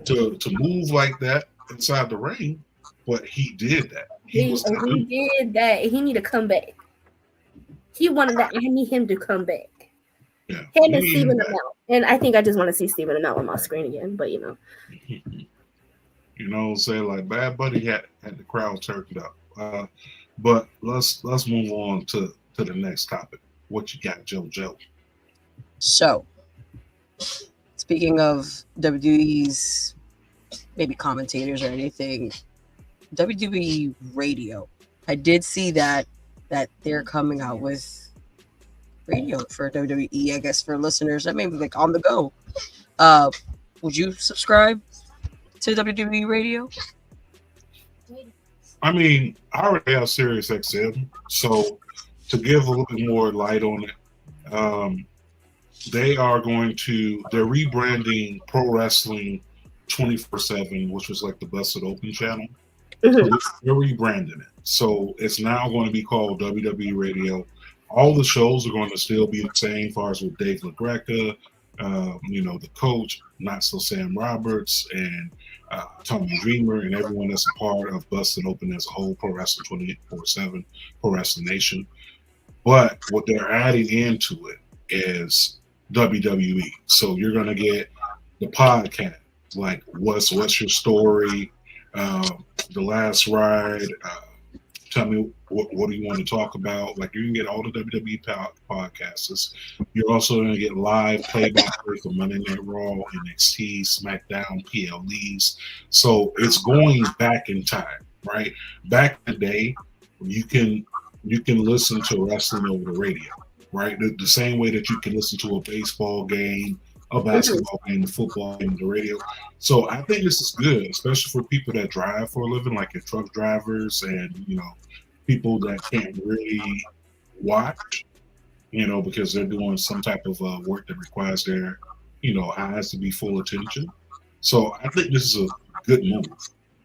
to move like that inside the ring, but he did that. He did that. He need to come back. He wanted that. I need him to come back. Yeah, him and Stephen Amell. And I think I just want to see Stephen Amell on my screen again, but you know. You know what I'm saying? Like Bad Bunny had the crowd turned up. But let's move on to the next topic. What you got, JoJo? So, speaking of WWE's maybe commentators or anything, WWE Radio. I did see that they're coming out with radio for WWE. I guess for listeners that maybe like on the go. Would you subscribe to WWE Radio? I mean, I already have Sirius XM, so to give a little bit more light on it, they're rebranding Pro Wrestling 24/7, which was like the Busted Open channel. Mm-hmm. So they're rebranding it. So it's now going to be called WWE Radio. All the shows are going to still be the same, as far as with Dave LaGreca, the coach, Not So Sam Roberts, and Tommy Dreamer, and everyone that's a part of Busted Open as a whole, Pro Wrestling 24/7, Pro Wrestling Nation. But what they're adding into it is WWE. So you're going to get the podcast, like what's your story, the last ride, tell me what do you want to talk about. Like you can get all the WWE podcasts. You're also going to get live play-by-play for Monday Night Raw, NXT, SmackDown, PLEs. So it's going back in time, right? Back in the day, you can listen to wrestling over the radio, right? The same way that you can listen to a baseball game, a basketball game, a football game, the radio. So I think this is good, especially for people that drive for a living, like your truck drivers and, people that can't really watch, because they're doing some type of work that requires their, eyes to be full attention. So I think this is a good move.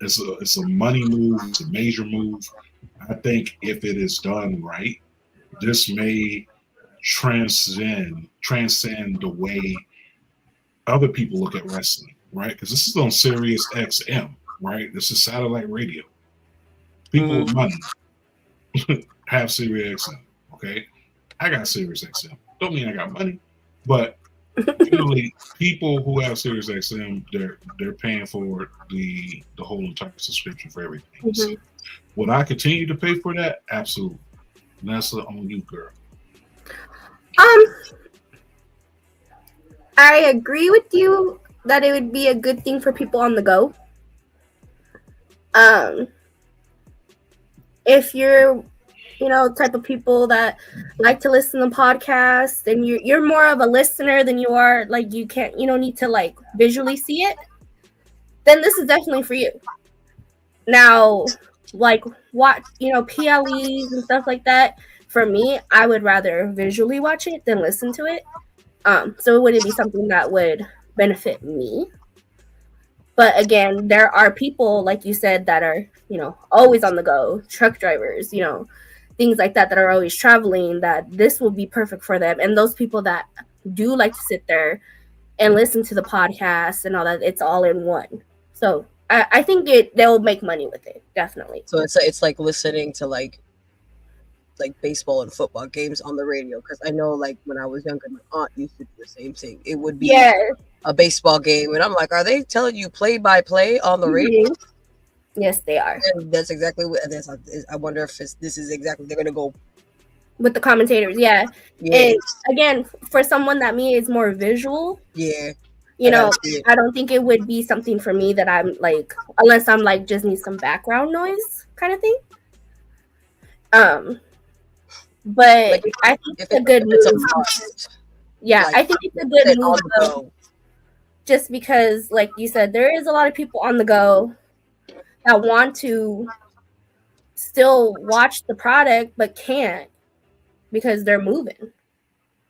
It's a money move. It's a major move. I think if it is done right, this may transcend the way other people look at wrestling, right? Because this is on Sirius XM, right? This is satellite radio. People with money have Sirius XM, okay? I got Sirius XM. Don't mean I got money, but usually people who have Sirius XM, they're paying for the whole entire subscription for everything. Mm-hmm. So, would I continue to pay for that? Absolutely. And that's on you, girl. I agree with you that it would be a good thing for people on the go. If you're, type of people that like to listen to podcasts, and you're more of a listener than you are like you don't need to like visually see it, then this is definitely for you. Now, like watch, PLEs and stuff like that. For me, I would rather visually watch it than listen to it. So it wouldn't be something that would benefit me. But again, there are people, like you said, that are, always on the go, truck drivers, things like that are always traveling, that this will be perfect for them. And those people that do like to sit there and listen to the podcast and all that, it's all in one. So I think they'll make money with it, definitely. So it's like listening to like baseball and football games on the radio, because I know like when I was younger, my aunt used to do the same thing. It would be a baseball game, and I'm like, are they telling you play by play on the radio? Yes, they are. And that's exactly what. I wonder if this is exactly they're gonna go with the commentators. Yeah. Yeah. And again, for someone that me is more visual. Yeah. You know, I don't think it would be something for me that I'm like, unless I'm like just need some background noise kind of thing. But Like I think it's a good move. Yeah, like, I think it's a good move though, just because, like you said, there is a lot of people on the go that want to still watch the product but can't because they're moving.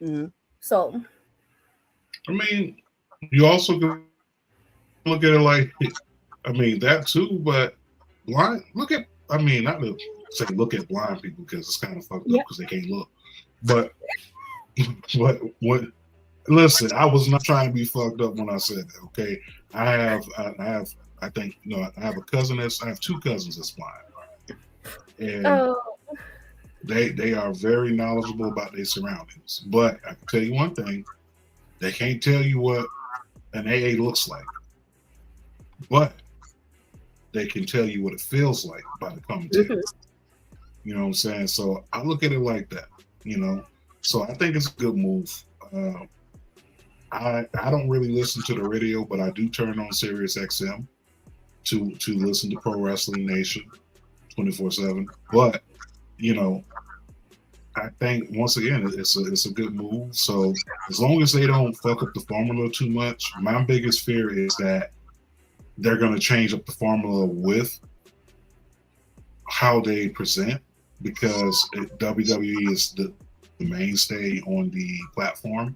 Mm-hmm. So, I mean, you also can look at it like, I mean, that too, but blind, look at, I mean, not to say look at blind people because it's kind of fucked up because they can't look. But what, listen, I was not trying to be fucked up when I said that, okay? I have I think, you know, I have two cousins that's blind. And they are very knowledgeable about their surroundings. But I can tell you one thing, they can't tell you what an AA looks like. But they can tell you what it feels like by the commentator. You know what I'm saying? So I look at it like that, you know. So I think it's a good move. I don't really listen to the radio, but I do turn on Sirius XM to listen to Pro Wrestling Nation 24/7. But you know, I think once again it's a good move. So as long as they don't fuck up the formula too much, my biggest fear is that they're going to change up the formula with how they present, because WWE is the mainstay on the platform.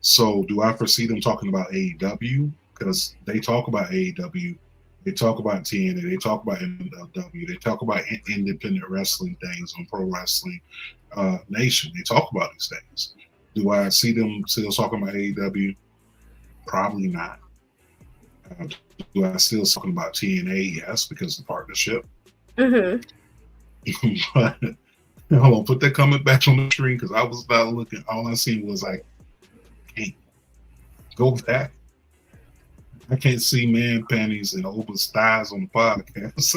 So do I foresee them talking about AEW? Because they talk about AEW, they talk about TNA, they talk about MLW, they talk about independent wrestling things on Pro Wrestling Nation. They talk about these things. Do I see them still talking about AEW? Probably not. Do I still talking about TNA? Yes, because of the partnership. But hold on, put that comment back on the screen because I was not looking. All I seen was like, hey, go back. I can't see man panties and open thighs on the podcast.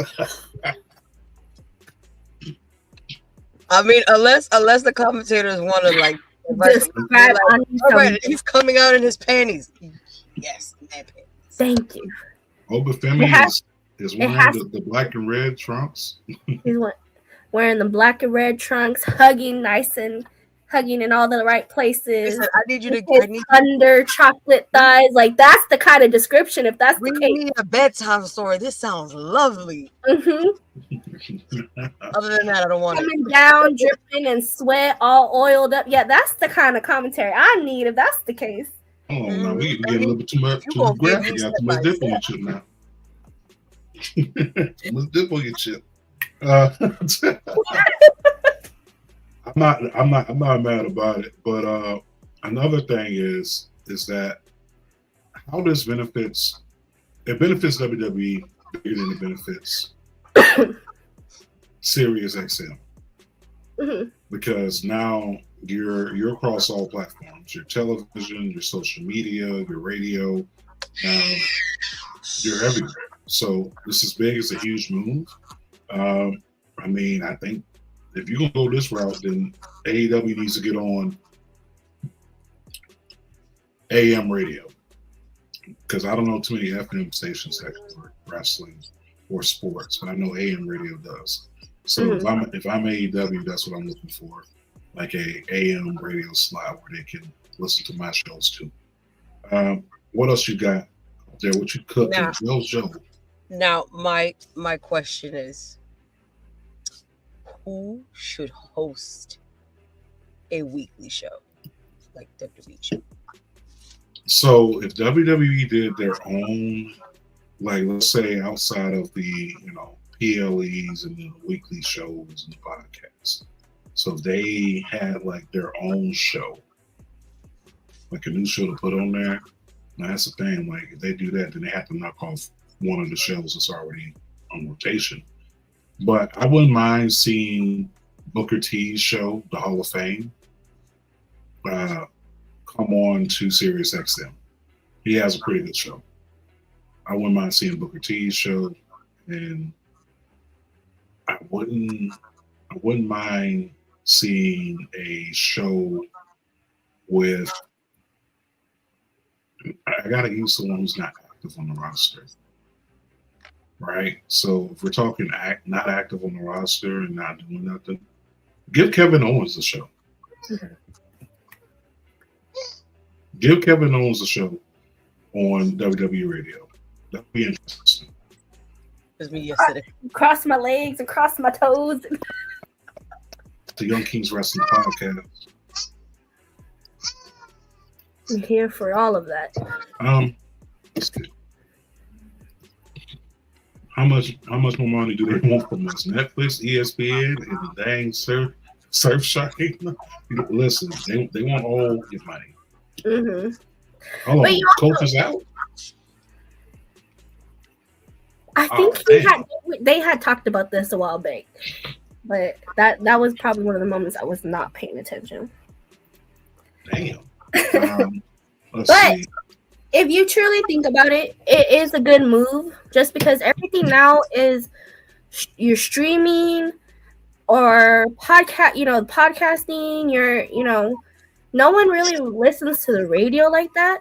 I mean, unless the commentators want to like, all right, he's coming out in his panties. Yes, man panties. Thank you. Open Femi is wearing the black and red trunks. He's wearing the black and red trunks, hugging in all the right places. Listen, I need you to under chocolate thighs. Like that's the kind of description. If that's the case, need a bedtime story. This sounds lovely. Other than that, I don't want coming down, dripping and sweat, all oiled up. Yeah, that's the kind of commentary I need. If that's the case. Oh no, we get a little bit too much too graphic. You got too much dip on your chip now. Too much dip on your chip. I'm not mad about it, but another thing is that how this benefits WWE bigger than it benefits Sirius XM. Because now you're across all platforms, your television, your social media, your radio, you're everywhere. So this is big, it's a huge move. I mean, I think if you're gonna go this route, then AEW needs to get on AM radio, because I don't know too many FM stations that cover wrestling or sports, but I know AM radio does. So if I'm AEW, that's what I'm looking for, like a AM radio slot where they can listen to my shows too. What else you got there? What you cooking? Joe. Now, my question is, who should host a weekly show like WWE show? So if WWE did their own, like let's say outside of the PLEs and the weekly shows and the podcasts, so they had like their own show, like a new show to put on there. Now that's the thing. Like if they do that, then they have to knock off one of the shows that's already on rotation. But I wouldn't mind seeing Booker T's show, The Hall of Fame, come on to Sirius XM. He has a pretty good show. I wouldn't mind seeing Booker T's show and I wouldn't mind seeing a show with. I gotta use someone who's not active on the roster, right? So if we're talking not active on the roster and not doing nothing, give Kevin Owens a show. Give Kevin Owens a show on WWE Radio. That'd be interesting. It was me yesterday. Cross my legs and cross my toes. The Young Kings Wrestling Podcast. I'm here for all of that. Let's see. How much more money do they want from us? Netflix, ESPN, and the dang Surfshark. Listen, they want all your money. Mm-hmm. Hold on, Coach is out. I think they had talked about this a while back, but that was probably one of the moments I was not paying attention. Damn. Let's But see. if you truly think about it, it is a good move just because everything now is you're streaming or podcasting, no one really listens to the radio like that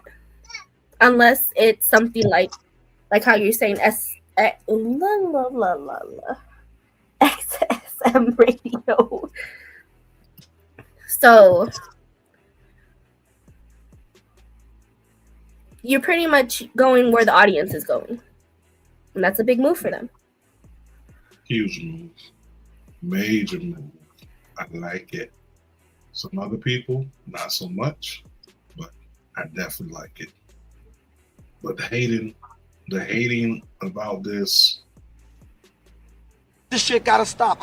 unless it's something like how you're saying XSM radio. So you're pretty much going where the audience is going. And that's a big move for them. Huge move. Major move. I like it. Some other people, not so much, but I definitely like it. But the hating about this. This shit gotta stop.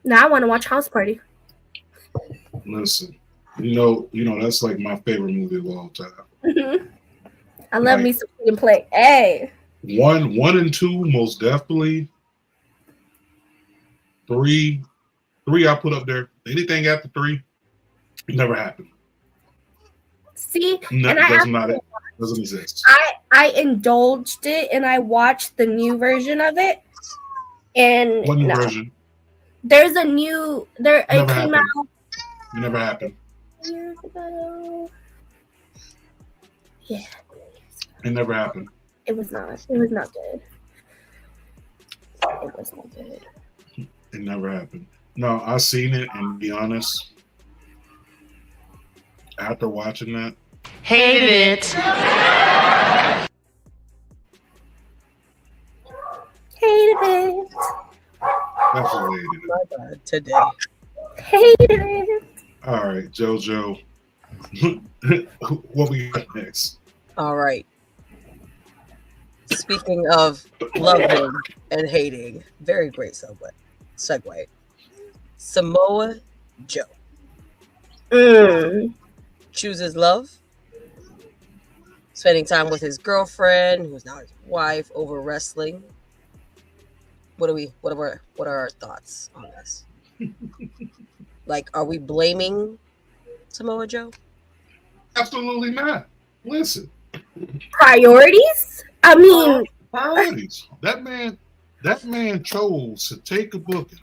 Now I want to watch House Party. Listen, you know that's like my favorite movie of all time. I love me some Kid and Play. Hey. 1 and 2, most definitely. 3 I put up there. Anything after 3, never happened. See, No, and doesn't exist. I indulged it and I watched the new version of it. And What new version? There's a new it came happened. out. It never happened. Years ago. Yeah. It never happened. It was not good. It was not good. It never happened. No, I seen it, and to be honest, after watching that, Hated it. Hated it. definitely hated it. My bad today. Hated it. All right, JoJo, what we got next? All right. Speaking of loving and hating, very great segue. Samoa Joe chooses love, spending time with his girlfriend, who's now his wife, over wrestling. What are our thoughts on this? Like, are we blaming Samoa Joe? Absolutely not. Listen, Priorities? I mean, priorities. That man chose to take a booking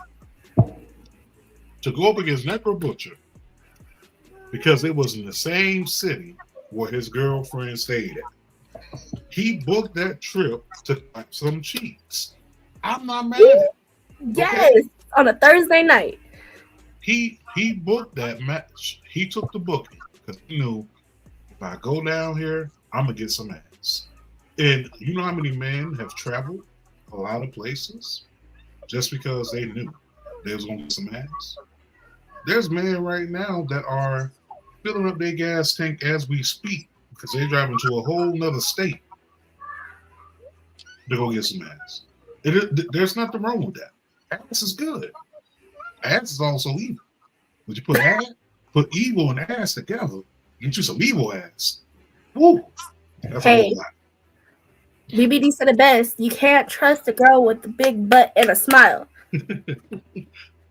to go up against Necro Butcher because it was in the same city where his girlfriend stayed at. He booked that trip to cut some cheeks. I'm not mad at it. yes, Okay? on a Thursday night. He booked that match. He took the booking because he knew if I go down here, I'm gonna get some ass. And you know how many men have traveled a lot of places just because they knew they was gonna get some ass? There's men right now that are filling up their gas tank as we speak because they're driving to a whole nother state to go get some ass. There's nothing wrong with that. Ass is good. Ass is also evil. But you put evil and ass together, get you some evil ass. Woo! That's a whole lot. BBD said it best. You can't trust a girl with a big butt and a smile.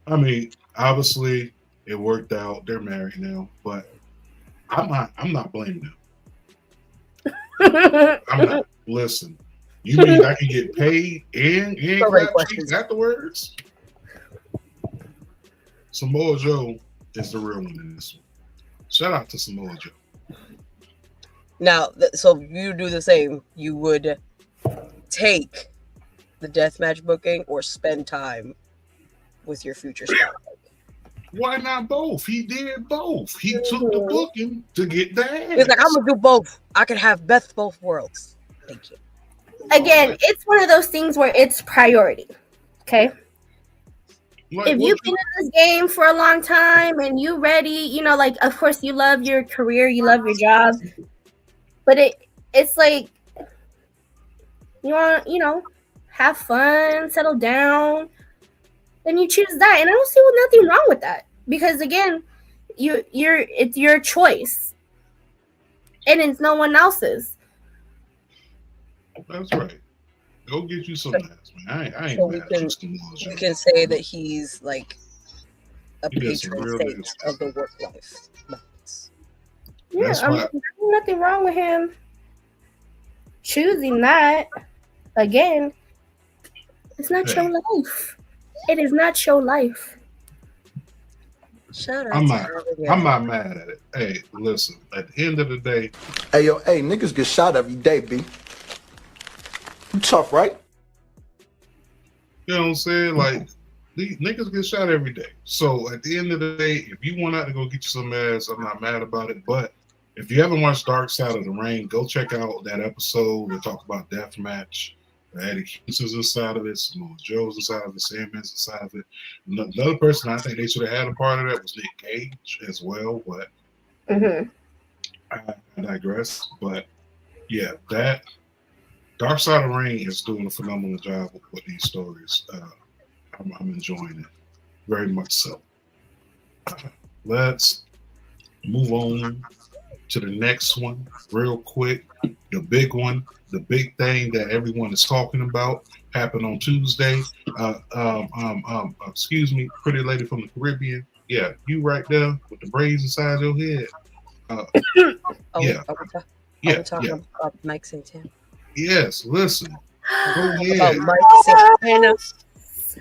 I mean, obviously it worked out. They're married now, but I'm not blaming them. I'm not. Listen, you mean I can get paid and clap cheeks afterwards? Samoa Joe is the real one in this one. Shout out to Samoa Joe. Now, so you do the same. You would take the deathmatch booking or spend time with your future star. Why not both? He did both. He took the booking to get that. He's like, I'm gonna do both. I can have best both worlds. Thank you. Again, it's one of those things where it's priority. Okay. Like, if you've been in this game for a long time and you ready, you know, like of course you love your career, you love your job, but it's like you want, you know, have fun, settle down, then you choose that, and I don't see nothing wrong with that because again, it's your choice, and it's no one else's. That's right. Go get you some ass, man. I ain't So mad at you. You can say that he's like a patron saint of the work life. Yeah, there's nothing wrong with him choosing that. Again, it's not your life. It is not your life. Shut up. I'm not mad at it. Hey, listen, at the end of the day. Hey, yo, hey, niggas get shot every day, B. You tough, right? You know what I'm saying? Like, these niggas get shot every day. So at the end of the day, if you want out to go get you some ass, I'm not mad about it. But if you haven't watched Dark Side of the Ring, go check out that episode. We talk about Deathmatch. Eddie Kingston's inside of it. Samoa Joe's inside of it. Sandman's inside of it. Another person I think they should have had a part of that was Nick Cage as well. But I digress. But yeah, that Dark Side of the Ring is doing a phenomenal job with these stories. I'm enjoying it very much so. Let's move on to the next one real quick. The big one, the big thing that everyone is talking about happened on Tuesday. Excuse me, Pretty Lady from the Caribbean. Yeah, you right there with the braids inside your head. We're talking about Mike Santana. Yes, listen. Go ahead. About Mike Santana.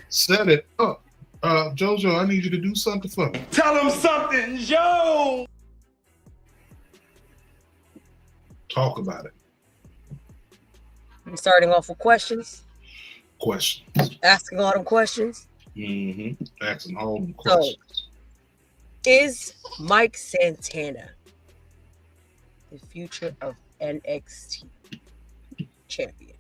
Set it up. JoJo, I need you to do something for me. Tell him something, Joe. Talk about it. I'm starting off with questions. Asking all them questions. Asking all them questions. So, is Mike Santana the future of NXT champion?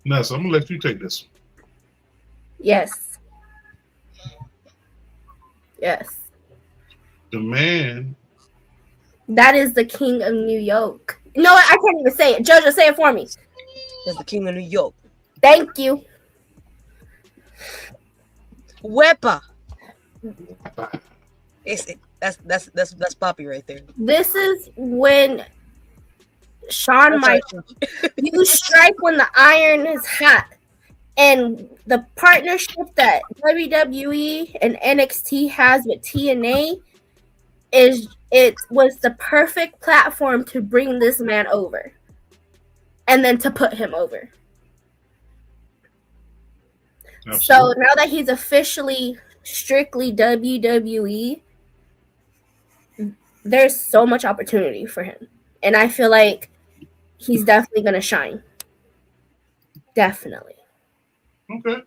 Nessa, I'm gonna let you take this one. Yes. The man. That is the king of New York. No, I can't even say it. JoJo, say it for me. That's the king of New York. Thank you. Wepa. That's Poppy right there. This is when Shawn Michaels, you strike when the iron is hot. And the partnership that WWE and NXT has with TNA was the perfect platform to bring this man over. And then to put him over. Absolutely. So now that he's officially strictly WWE, there's so much opportunity for him. And I feel like he's definitely going to shine. Definitely. Okay.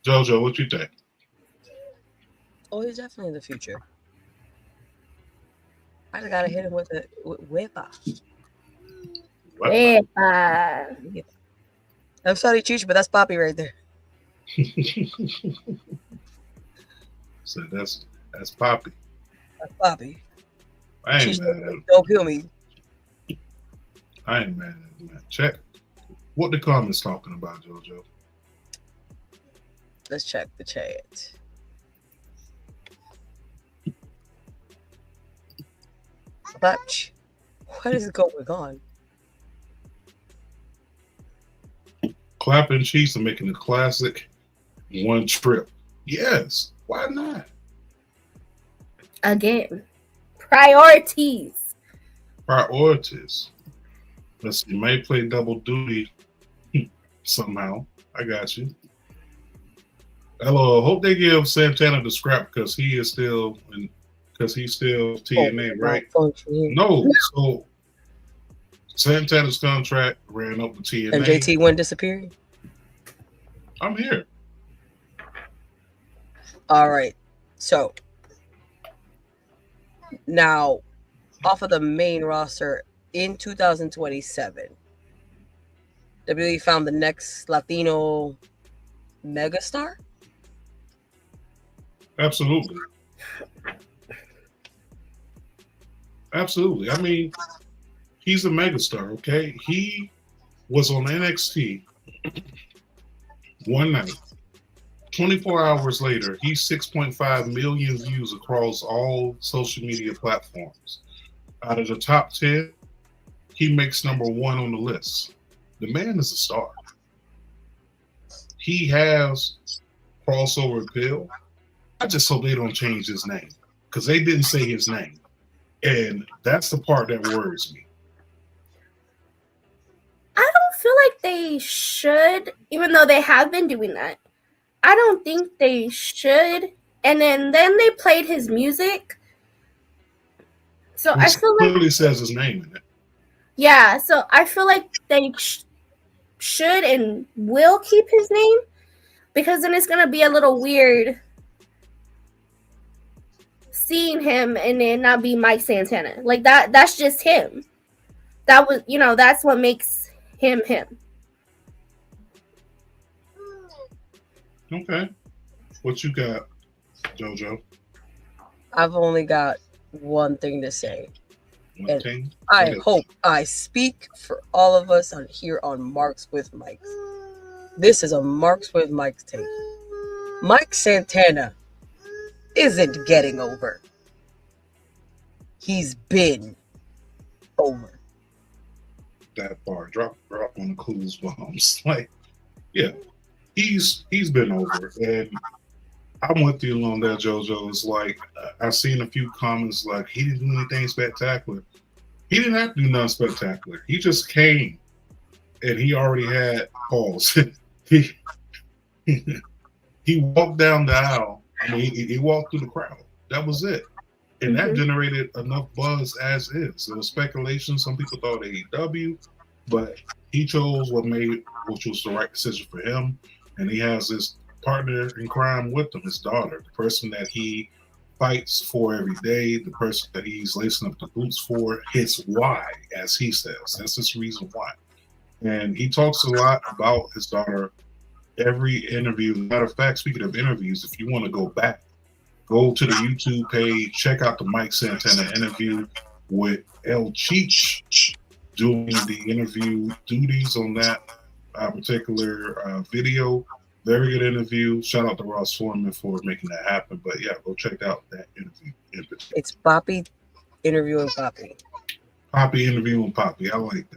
JoJo, what you think? Oh, he's definitely in the future. I just gotta hit him with Wepa. Wepa. I'm sorry, Cheech, but that's Poppy right there. So that's Poppy. That's Poppy. I ain't mad at him. Don't kill me. I ain't mad at him, man. Check what the comments talking about, JoJo. Let's check the chat. But what is going on? Clapping cheeks and making a classic one trip. Yes, why not? Again, priorities. Priorities. Let's see. May play double duty somehow. I got you. Hello. Hope they give Santana the scrap because he's still TNA, right? No. So Santana's contract ran up to TNA. And JT went disappearing. I'm here. All right. So now, off of the main roster in 2027, WWE found the next Latino megastar. Absolutely. Absolutely. I mean, he's a megastar, okay? He was on NXT one night. 24 hours later, he's 6.5 million views across all social media platforms. Out of the top 10, he makes number 1 on the list. The man is a star. He has crossover appeal. I just hope they don't change his name because they didn't say his name. And that's the part that worries me. I don't feel like they should, even though they have been doing that. I don't think they should. And then they played his music. So I feel like clearly says his name in it. Yeah, so I feel like they should and will keep his name because then it's going to be a little weird seeing him and then not be Mike Santana. Like that's just him. That was, that's what makes him him. Okay. What you got, JoJo? I've only got one thing to say. One thing? I hope I speak for all of us on here on Marks with Mike. This is a Marks with Mike's take. Mike Santana isn't getting over. He's been over. That part. Drop on the clues bombs. Like, yeah. He's been over. And I'm with you on that, JoJo. It's like, I've seen a few comments like, he didn't do anything spectacular. He didn't have to do nothing spectacular. He just came and he already had calls. he walked down the aisle. I mean, he walked through the crowd. That was it. And that generated enough buzz as is. There was speculation. Some people thought AEW, but he chose which was the right decision for him. And he has this partner in crime with him, his daughter, the person that he fights for every day, the person that he's lacing up the boots for, his why, as he says. That's his reason why. And he talks a lot about his daughter every interview. Matter of fact, speaking of interviews, if you want to go back, go to the YouTube page, check out the Mike Santana interview with El Cheech doing the interview duties on that particular video. Very good interview. Shout out to Ross Foreman for making that happen. But yeah, go check out that interview in particular. It's Poppy interviewing Poppy. Poppy interviewing Poppy. I like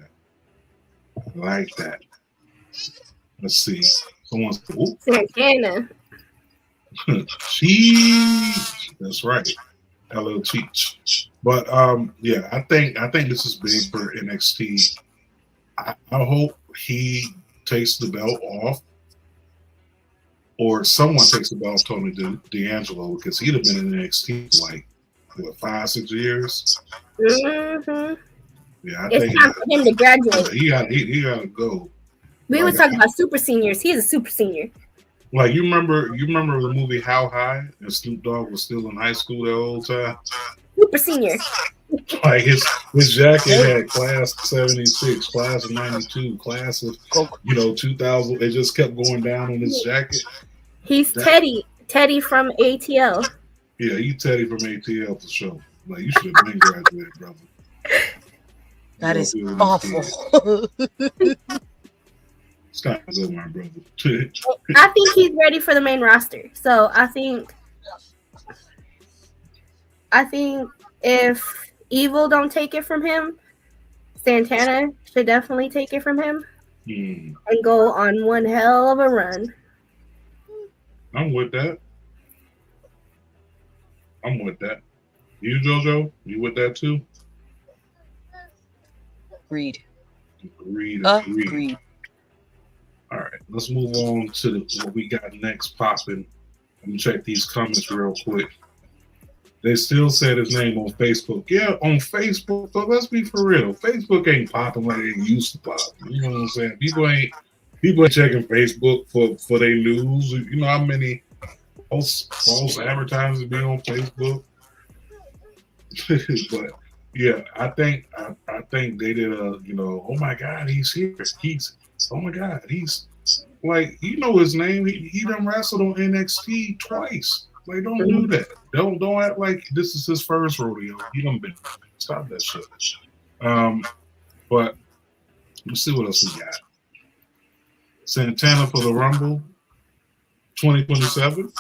that. Let's see. Someone's Santana. That's right. Hello, Cheech. But yeah, I think this is big for NXT. I hope he takes the belt off, or someone takes the belt off Tony D'Angelo, because he'd have been in NXT for like 5-6 years. Mm-hmm. Yeah, it's time for him to graduate. He got to go. We were talking about super seniors. He's a super senior. Like you remember the movie How High? And Snoop Dogg was still in high school that whole time. Super senior. Like his jacket had class 76, class of 92, class of 2000. It just kept going down on his jacket. He's Teddy from ATL. Yeah, he's Teddy from ATL for sure. Like you should have been graduated, brother. That is awful. It's kind of good, my brother. I think he's ready for the main roster. So I think if Evil don't take it from him, Santana should definitely take it from him and go on one hell of a run. I'm with that. You, JoJo? You with that too? Agreed. Agreed. Agreed. All right, let's move on to what we got next popping. Let me check these comments real quick. They still said his name on Facebook. Yeah, on Facebook, but let's be for real. Facebook ain't popping like it used to pop. You know what I'm saying? People ain't checking Facebook for their news. You know how many false advertisers be on Facebook? But yeah, I think they did a, oh my God, he's here. Oh my God, he's like, his name. He done wrestled on NXT twice. Like, don't do that. Don't act like this is his first rodeo. He done been. Stop that shit. But let's see what else we got. Santana for the Rumble 2027.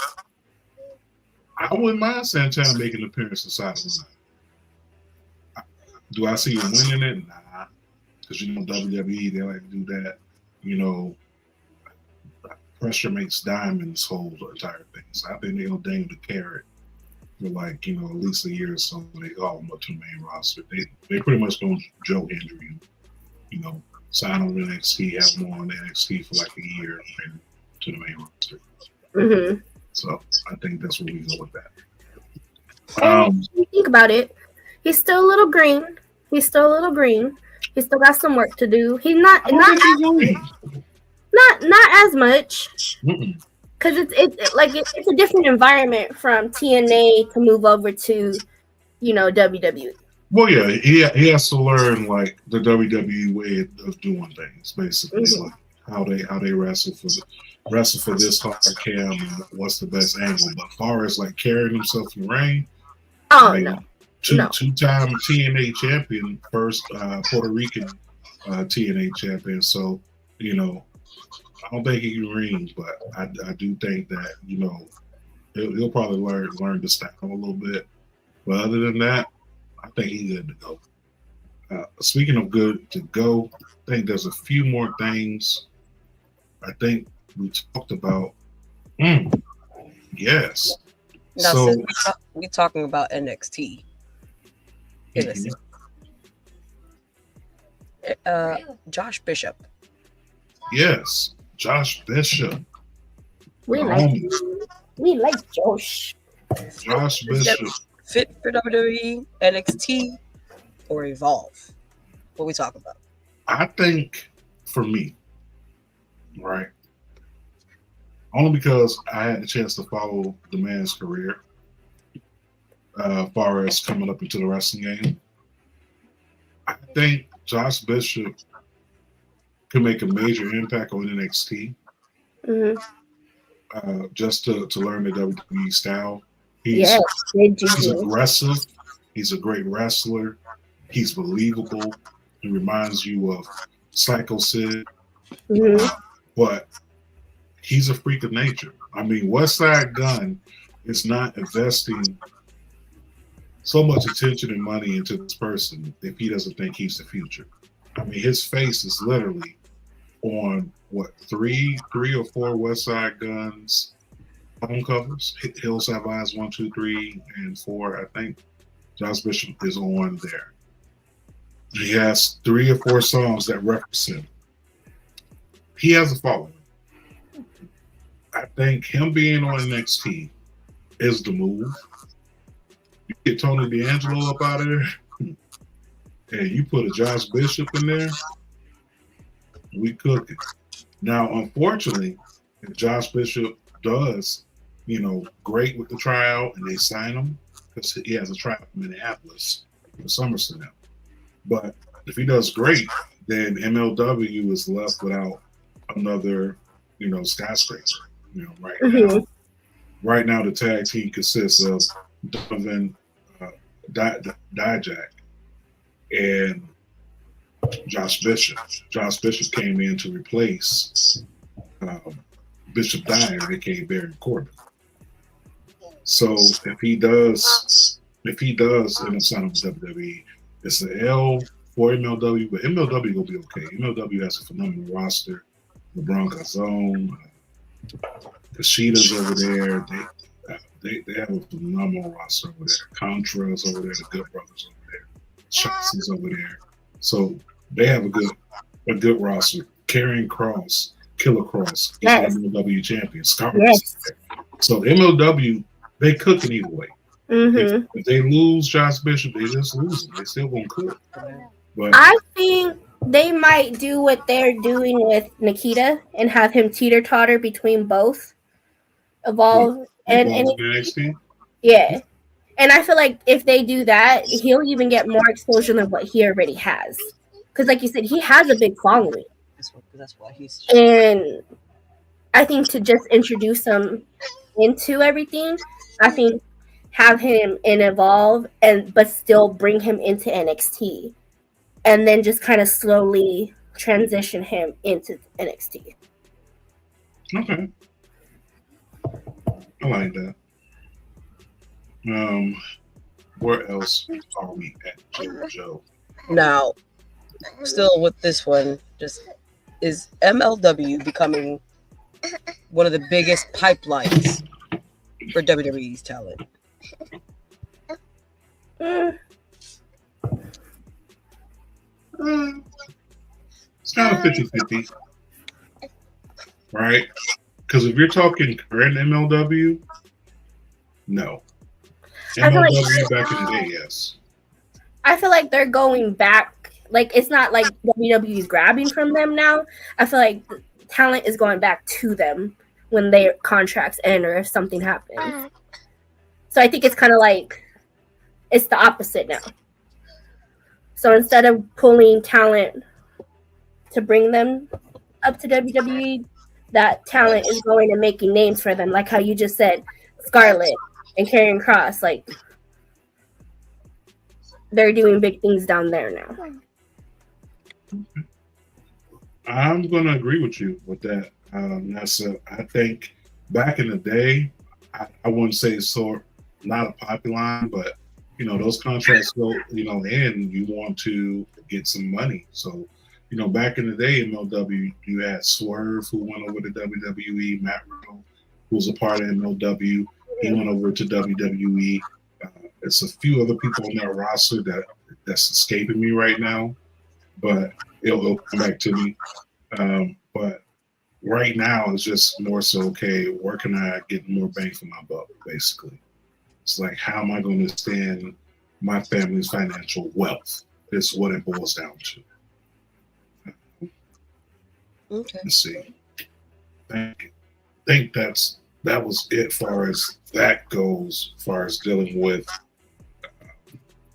I wouldn't mind Santana making an appearance inside of the ring. Do I see him winning it? Nah. Because WWE, they like to do that. Pressure makes diamonds hold the entire thing. So I think they'll dangle the carrot for at least a year or so when they call them up to the main roster. They pretty much going to Joe Hendry, sign on NXT, have them on NXT for like a year and to the main roster. Mm-hmm. So I think that's where we go with that. And if you think about it, he's still a little green. He's still got some work to do. He's not as much, because it's a different environment from TNA to move over to WWE. Well, yeah, he has to learn the WWE way of doing things, basically, like how they wrestle for this hard cam and what's the best angle. But as far as carrying himself in the ring, two-time TNA champion, first Puerto Rican TNA champion. So I don't think he can ring, but I do think that he'll probably learn to stack him a little bit. But other than that, I think he's good to go. Speaking of good to go, I think there's a few more things I think we talked about. Yes. Now, so since we talking about NXT. Josh Bishop. Yes, Josh Bishop. We like Josh. Josh Bishop. Fit for WWE, NXT, or Evolve? What we talking about? I think for me, right? Only because I had the chance to follow the man's career, as far as coming up into the wrestling game. I think Josh Bishop could make a major impact on NXT. Just to learn the WWE style. He's aggressive. He's a great wrestler. He's believable. He reminds you of Psycho Sid. But he's a freak of nature. I mean, Westside Gunn is not investing so much attention and money into this person if he doesn't think he's the future. I mean, his face is literally on three or four Westside Gunn's album covers. Hills Have Eyes 1, 2, 3, and 4. I think Josh Bishop is on there. He has 3 or 4 songs that reference him. He has a following. I think him being on NXT is the move. You get Tony D'Angelo up out of there, and you put a Josh Bishop in there, we cooking. Now, unfortunately, if Josh Bishop does, great with the tryout and they sign him, because he has a tryout in Minneapolis for SummerSlam. But if he does great, then MLW is left without another, skyscraper. Right now the tag team consists of Donovan Dijak and Josh Bishop. Josh Bishop came in to replace Bishop Dyer, aka Baron Corbin. So if he does end up signing with WWE, it's an L for MLW, but MLW will be okay. MLW has a phenomenal roster. LeBron Gazon, Kashida's over there. They have a phenomenal roster over there. Contra's over there. The Good Brothers over there. Shotzi's over there. So They have a good roster. Karrion Kross, Killer Cross, Yes. MLW champion. Scarlett. Yes. So MLW, they cooking either way. Mm-hmm. If they lose Josh Bishop, they just lose him. They still gonna cook. But I think they might do what they're doing with Nikita and have him teeter totter between both Evolve and NXT. yeah. And I feel like if they do that, he'll even get more exposure than what he already has. Because, like you said, he has a big following. That's why he's. And I think to just introduce him into everything, I think have him in Evolve but still bring him into NXT. And then just kind of slowly transition him into NXT. Okay. I like that. Where else are we at, Joe? Now, still with this one, just is MLW becoming one of the biggest pipelines for WWE's talent? It's kind of 50-50, right? Because if you're talking current MLW, no. MLW back in the day, yes. I feel like they're going back. Like, it's not like WWE is grabbing from them now. I feel like the talent is going back to them when their contracts end or if something happens. So I think it's kind of like it's the opposite now. So instead of pulling talent to bring them up to WWE, that talent is going and making names for them, like how you just said, Scarlett and Karrion Kross. Like, they're doing big things down there now. I'm going to agree with you with that. I think back in the day, I wouldn't say it's not a popular line, but those contracts go, and you want to get some money. So, back in the day in MLW, you had Swerve, who went over to WWE, Matt Riddle, who was a part of MLW. He went over to WWE. There's a few other people on that roster that's escaping me right now, but it'll come back to me. But right now, it's just more so, okay, where can I get more bang for my buck, basically? It's like, how am I going to stand my family's financial wealth? Is what it boils down to. Okay. Let's see. I think that was it as far as that goes, as far as dealing with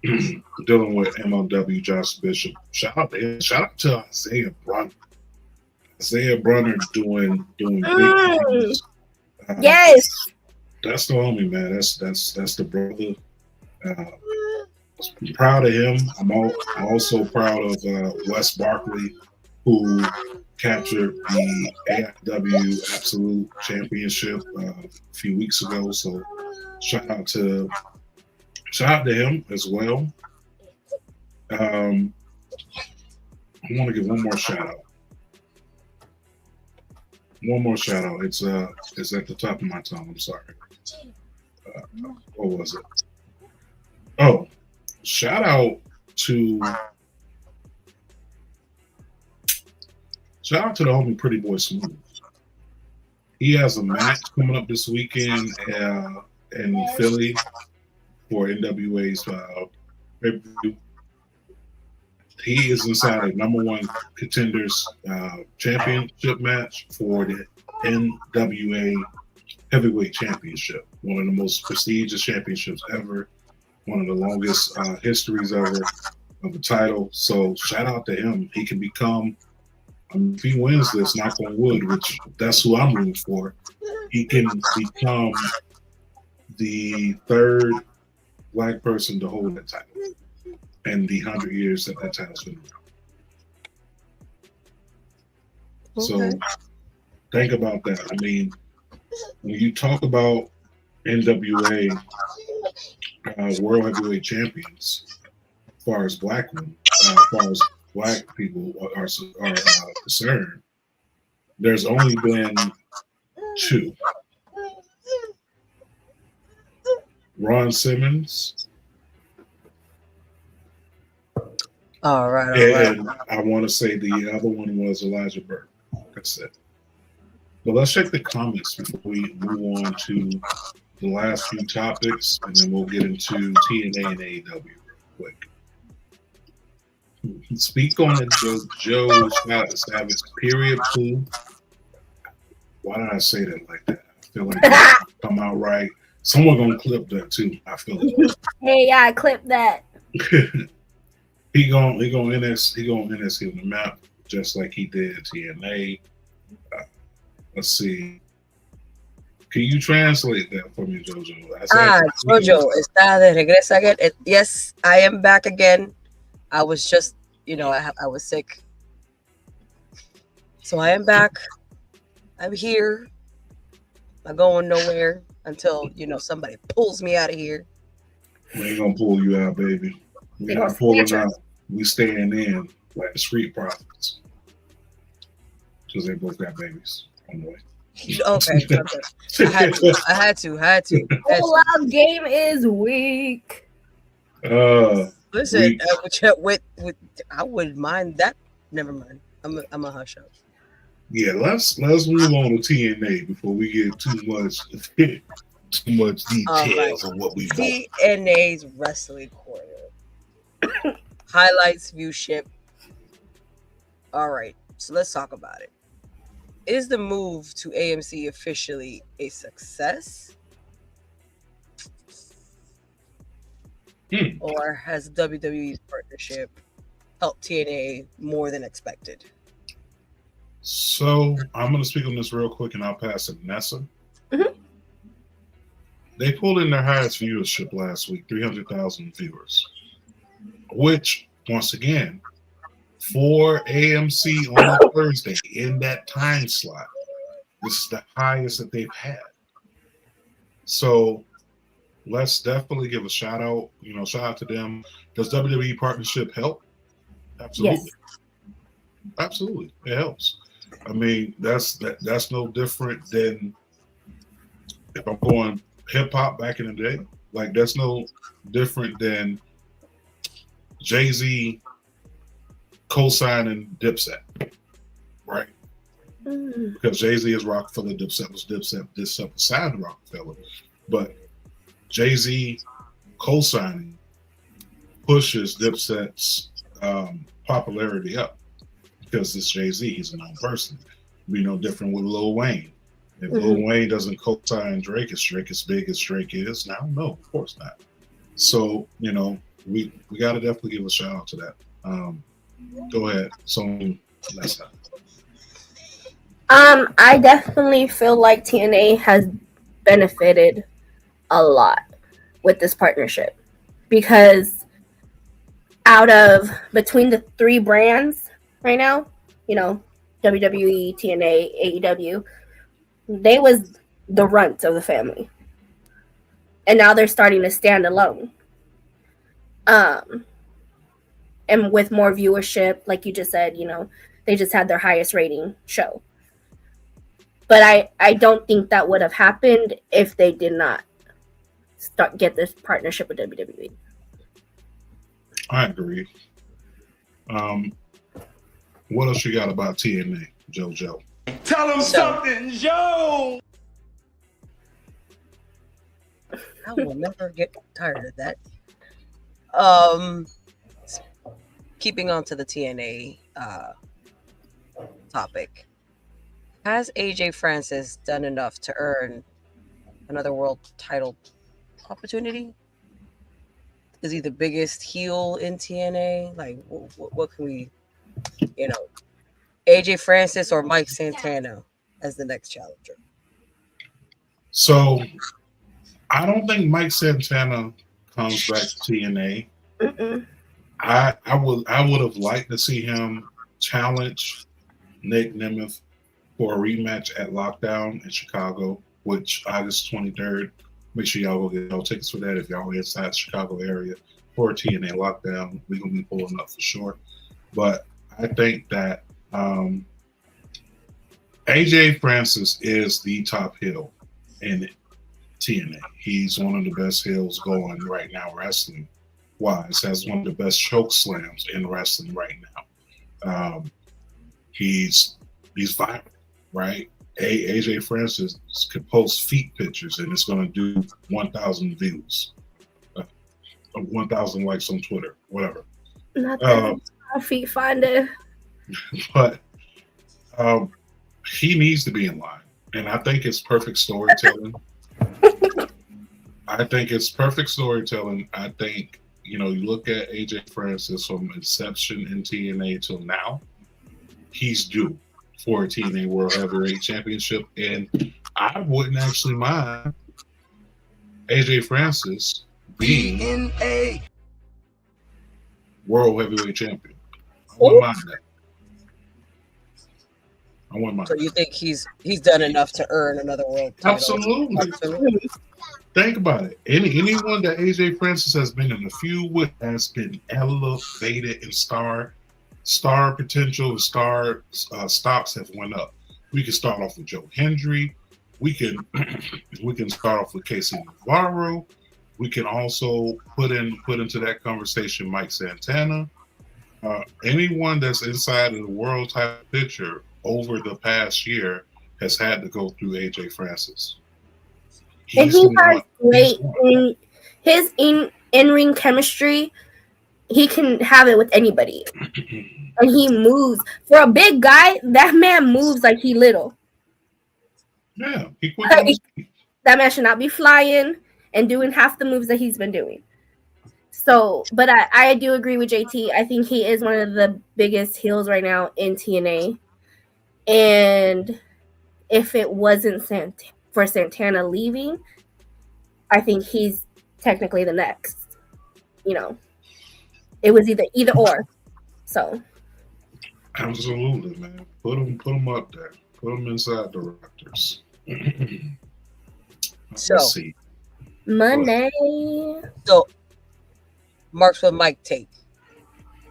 MLW Josh Bishop. Shout out to him. Shout out to Isaiah Brunner. Isaiah Brunner doing big things. Yes. That's the homie, man. That's the brother. I'm proud of him. I'm also proud of Wes Barkley, who captured the AEW Absolute Championship a few weeks ago. So shout out to him as well. I want to give one more shout out. It's at the top of my tongue. I'm sorry. What was it? Oh, shout out to the homie Pretty Boy Smooth. He has a match coming up this weekend in Philly for NWA's pay-per-view. He is inside a #1 contenders championship match for the NWA Heavyweight Championship, one of the most prestigious championships ever, one of the longest histories ever of the title. So shout out to him. He can become, if he wins this, knock on wood, which that's who I'm rooting for, he can become the third Black person to hold that title in the 100 years that title's been around. So think about that. I mean, when you talk about NWA World Heavyweight Champions, as far as Black women, as far as Black people are concerned, there's only been 2. Ron Simmons All right, all right. And I want to say the other one was Elijah Burke. That's it. But let's check the comments before we move on to the last few topics, and then we'll get into TNA and AEW real quick. Speak on it, Joe Savage. Period. Pooh. Why did I say that like that? I feel like that come out right. Someone gonna clip that too. I feel it. Hey, yeah, I clipped that. he gonna NS on the map just like he did TNA. Let's see. Can you translate that for me, Jojo? Jojo, está de regreso again. Yes, I am back again. I was just, I was sick. So I am back. I'm here. Not going nowhere until, somebody pulls me out of here. We ain't gonna pull you out, baby. We're not pulling out. We staying in like the Street Profits. Because they both got babies on the way. Okay. I had to. All game is weak. Listen, with I wouldn't mind that. Never mind. I'm a hush up. Yeah, let's move on to TNA before we get too much details of what we got. TNA's Wrestling Corner. Highlights, viewship. All right, so let's talk about it. Is the move to AMC officially a success? Or has WWE's partnership helped TNA more than expected? So I'm going to speak on this real quick, and I'll pass it to Nessa. Mm-hmm. They pulled in their highest viewership last week, 300,000 viewers, which, once again, for AMC on a Thursday in that time slot, this is the highest that they've had. So let's definitely give a shout out. Shout out to them. Does WWE partnership help? Absolutely. Yes. Absolutely, it helps. I mean, that's no different than if I'm going hip hop back in the day. Like, that's no different than Jay-Z co-signing Dipset, right? Because Jay-Z is Rockefeller, Dipset was signed Rockefeller, but Jay-Z co-signing pushes Dipset's popularity up because it's Jay-Z. He's a known person. Be no different with Lil Wayne. If Lil Wayne doesn't co-sign Drake, is Drake as big as Drake is now? No, of course not. So, we got to definitely give a shout out to that. Go ahead. That's that. I definitely feel like TNA has benefited a lot with this partnership because between the three brands right now, WWE, TNA, AEW, they was the runt of the family. And now they're starting to stand alone. And with more viewership, like you just said, they just had their highest rating show. But I don't think that would have happened if they did not get this partnership with WWE. I agree. What else you got about TNA, JoJo? Tell him something, Joe! I will never get tired of that. Keeping on to the TNA topic, has AJ Francis done enough to earn another world title opportunity? Is he the biggest heel in TNA? Like, what can we, AJ Francis or Mike Santana as the next challenger? So, I don't think Mike Santana comes back to TNA. I would have liked to see him challenge Nick Nemeth for a rematch at Lockdown in Chicago, which August 23rd. Make sure y'all go get y'all tickets for that if y'all are inside the Chicago area for TNA Lockdown. We're gonna be pulling up for sure. But I think that AJ Francis is the top heel in TNA. He's one of the best heels going right now wrestling. wise has one of the best choke slams in wrestling right now. He's viral, right? AJ Francis could post feet pictures and it's going to do 1,000 views, 1,000 likes on Twitter, whatever. Not that feet finder. But he needs to be in line, and I think it's perfect storytelling. I think you look at AJ Francis from inception in TNA till now, he's due for a TNA World Heavyweight Championship, and I wouldn't actually mind AJ Francis being TNA World Heavyweight Champion. I wouldn't mind that. I wouldn't mind. So you think he's done enough to earn another world title? Absolutely. Think about it. Anyone that AJ Francis has been in a feud with has been elevated in star potential, and star stocks have went up. We can start off with Joe Hendry. We can start off with Casey Navarro. We can also put into that conversation Mike Santana. Anyone that's inside of the world title picture over the past year has had to go through AJ Francis. And he has great his in-ring chemistry. He can have it with anybody. And he moves. For a big guy, that man moves like he little. Yeah, that man should not be flying and doing half the moves that he's been doing. So, but I do agree with JT. I think he is one of the biggest heels right now in TNA. And if it wasn't for Santana leaving, I think he's technically the next. It was either or. So absolutely, man. Put him up there. Put him inside the Raptors. Let's see. Monday. So Marks with Mike take.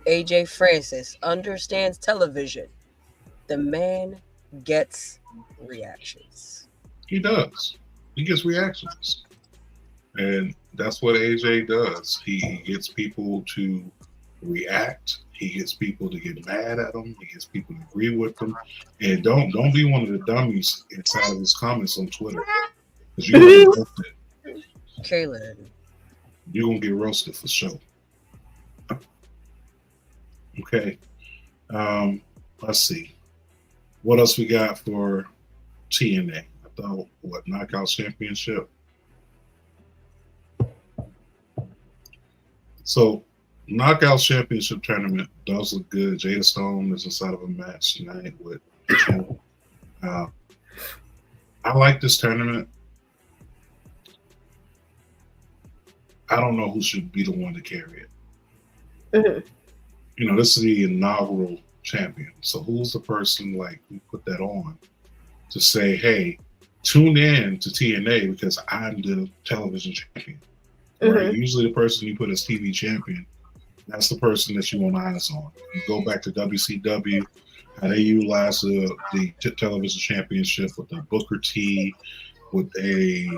AJ Francis understands television. The man gets reactions. He does. He gets reactions. And that's what AJ does. He gets people to react. He gets people to get mad at him. He gets people to agree with him. And don't be one of the dummies inside of his comments on Twitter. Because you're going to get roasted. Kaylin. You're going to get roasted for sure. Okay. Let's see. What else we got for TNA? I thought, Knockout Championship? So, Knockout Championship tournament does look good. Jada Stone is inside of a match tonight with I like this tournament. I don't know who should be the one to carry it. Mm-hmm. This is the inaugural champion. So who's the person who put that on to say, hey, tune in to TNA because I'm the television champion. Mm-hmm. Right? Usually the person you put as TV champion, that's the person that you want eyes on. You go back to WCW, how they utilize the television championship with the Booker T, with a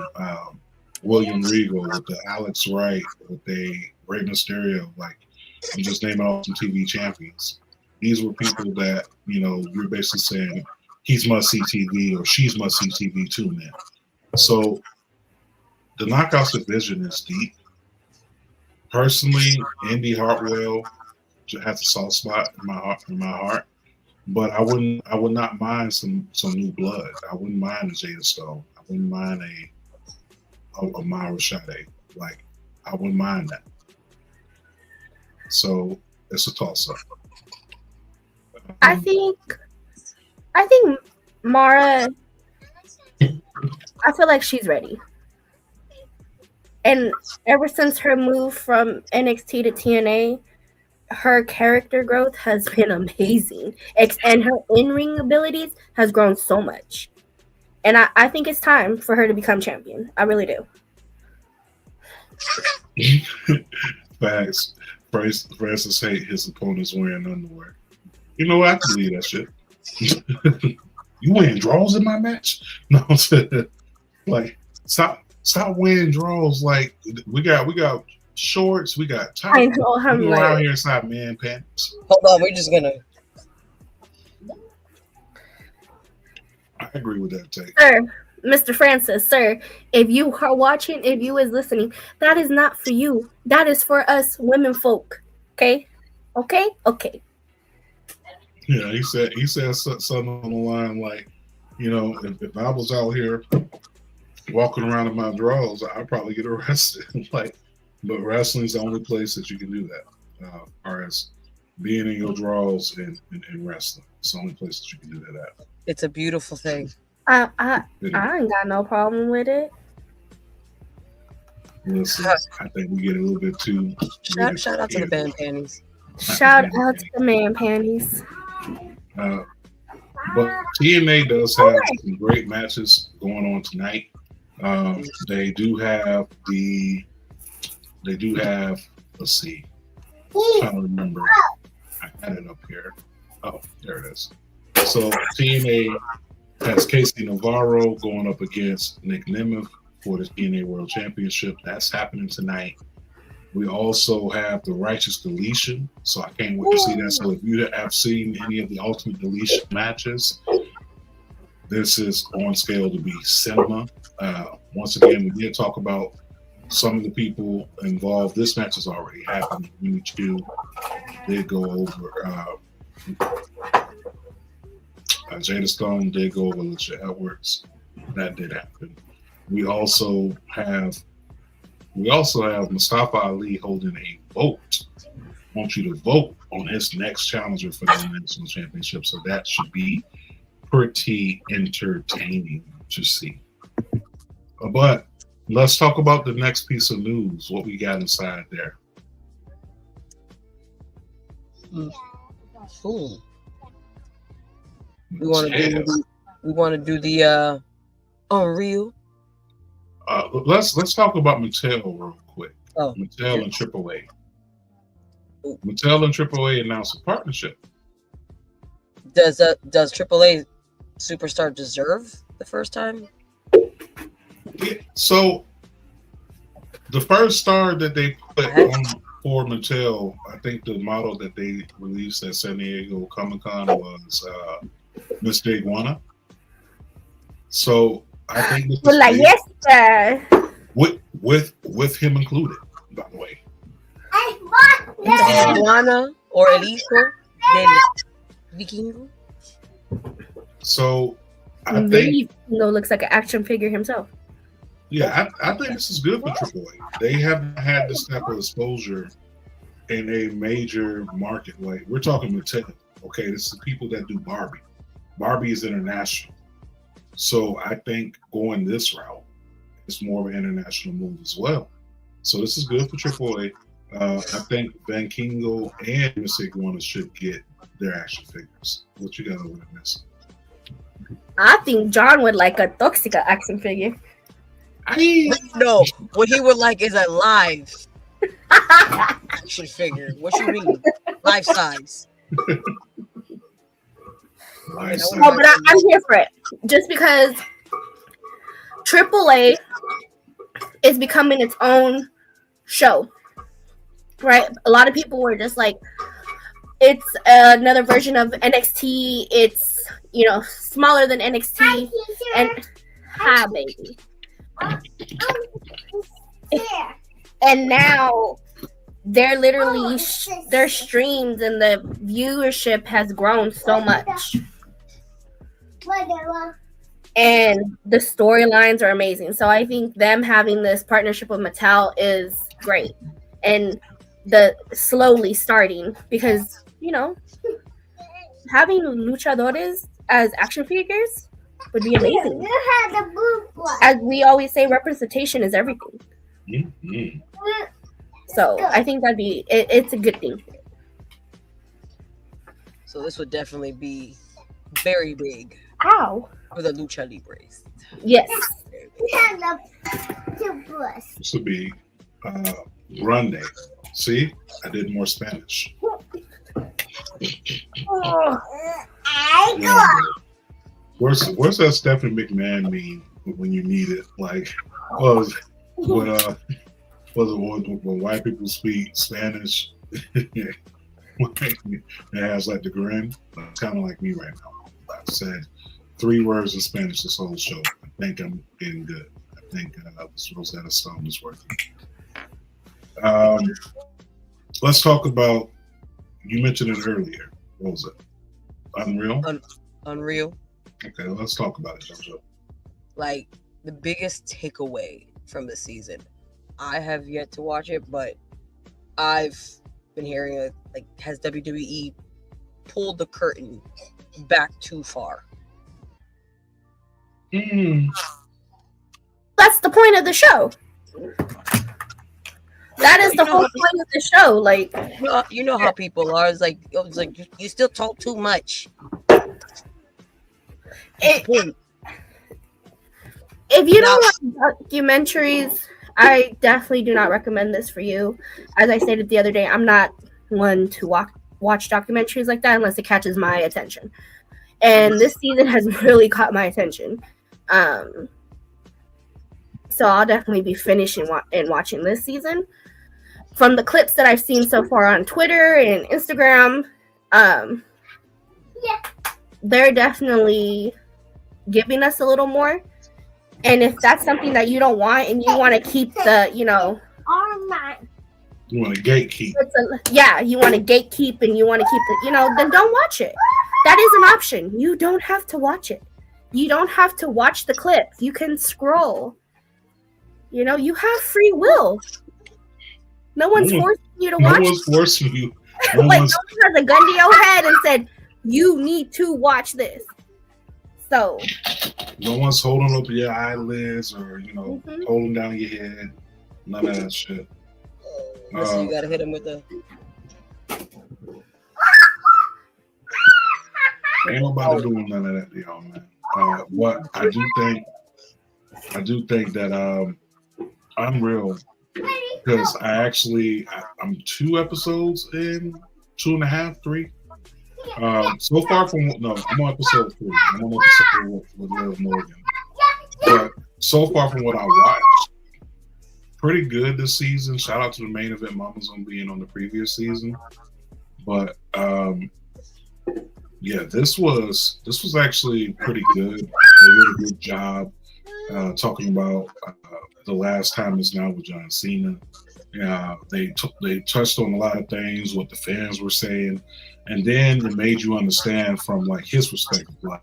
William Regal, with the Alex Wright, with a Rey Mysterio. I'm just naming off some TV champions. These were people that, you're basically saying he's must-see TV or she's must-see TV too now. So the Knockouts division is deep. Personally, Indy Hartwell has a soft spot in my heart. But I would not mind some new blood. I wouldn't mind a Jada Stone. I wouldn't mind a Myra Sade. I wouldn't mind that. So it's a toss-up. I think Mara, I feel like she's ready. And ever since her move from NXT to TNA, her character growth has been amazing. And her in-ring abilities has grown so much. And I think it's time for her to become champion. I really do. Facts. Francis hate his opponents wearing underwear. You know what? I can believe that shit. You wearing draws in my match? No, stop wearing draws. We got shorts. We got I tights. know. I'm We go around like, here inside man pants. Hold on, we're just gonna. I agree with that take. sir, Mr. Francis, sir, if you are watching, if you is listening, that is not for you. That is for us women folk. Okay? Okay? Okay. Yeah, he said something on the line like, you know, if I was out here walking around in my drawers, I'd probably get arrested. Like, but wrestling's the only place that you can do that. Or as being in your drawers in wrestling, it's the only place that you can do that at. It's a beautiful thing. I ain't got no problem with it. Listen, I think we get a little bit too. Shout out to the band panties. Shout out to the man panties. But TNA does have some great matches going on tonight. They do have. Let's see. I'm trying to remember. I had it up here. Oh, there it is. So TNA has Casey Navarro going up against Nick Nemeth for the TNA World Championship. That's happening tonight. We also have the Righteous Deletion, so I can't wait to see that. So if you have seen any of the Ultimate Deletion matches, this is on scale to be cinema. Once again, we did talk about some of the people involved. This match has already happened. We did go over Jada Stone did go over Alicia Edwards. That did happen. We also have Mustafa Ali holding a vote. I want you to vote on his next challenger for the national championship. So that should be pretty entertaining to see. But let's talk about the next piece of news. What we got inside there? Cool. We want to do the Unreal. Let's talk about Mattel real quick. Oh, Mattel and AAA. Mattel and AAA announced a partnership. Does AAA Superstar deserve the first time? Yeah, so the first star that they put on for Mattel, I think the model that they released at San Diego Comic-Con was Miss Iguana. So I think this is like, yes, sir. With him included, by the way. Iguana or Elisa del Vikingo. So I think Vikingo looks like an action figure himself. Yeah, I think this is good for AAA. They haven't had this type of exposure in a major market. Like, we're talking Mattel. Okay, this is the people that do Barbie. Barbie is international. So I think going this route is more of an international move as well. So this is good for AAA. I think Van Kingo and Miss Iguana should get their action figures. What you got over this? I think John would like a Toxica action figure. No, what he would like is a live action figure. What you mean? Life size. Oh, but I'm here for it. Just because AAA is becoming its own show, right? A lot of people were just like, it's another version of NXT. It's, smaller than NXT. And hi, baby. And now they're literally their streams and the viewership has grown so much, and the storylines are amazing. So I think them having this partnership with Mattel is great, and the slowly starting, because having luchadores as action figures would be amazing. As we always say, representation is everything. Mm-hmm. So I think that'd be it's a good thing. So this would definitely be very big. Ow. For the Lucha Libres. Yes. This would be Grande. See, I did more Spanish. Where's that Stephanie McMahon meme when you need it? Like, what when white people speak Spanish, it has like the grin. It's kind of like me right now. I've said 3 words in Spanish this whole show. I think I'm getting good. I think this Rosetta Stone is working. Let's talk about. You mentioned it earlier. What was it? Unreal. Unreal. Okay, let's talk about it, JoJo. Like the biggest takeaway from the season. I have yet to watch it, but I've been hearing it. Like, has WWE pulled the curtain back too far? That's the point of the show. That is the whole point of the show. Like, you know how people are. It's like you still talk too much. If you don't like documentaries, I definitely do not recommend this for you. As I stated the other day, I'm not one to watch documentaries like that unless it catches my attention. And this season has really caught my attention. So I'll definitely be finishing and watching this season. From the clips that I've seen so far on Twitter and Instagram, they're definitely giving us a little more. And if that's something that you don't want and you want to keep the, you want to gatekeep. You want to gatekeep and you want to keep the, then don't watch it. That is an option. You don't have to watch it. You don't have to watch the clips. You can scroll. You have free will. No one's forcing you to watch it. No one's forcing you. No one has a gun to your head and said, you need to watch this. So no one's holding up your eyelids or holding down your head. None of that shit. So you gotta hit him with the. Ain't nobody doing none of that, y'all, man. What I do think that Unreal, because I'm 2 episodes in, 2.5, 3. So far I'm on episode 3. I'm on episode with Liv Morgan. But so far from what I watched, pretty good this season. Shout out to the main event Mama's on being on the previous season. But this was actually pretty good. They did a good job talking about the last time is now with John Cena. They touched on a lot of things, what the fans were saying, and then it made you understand from like his perspective. Like,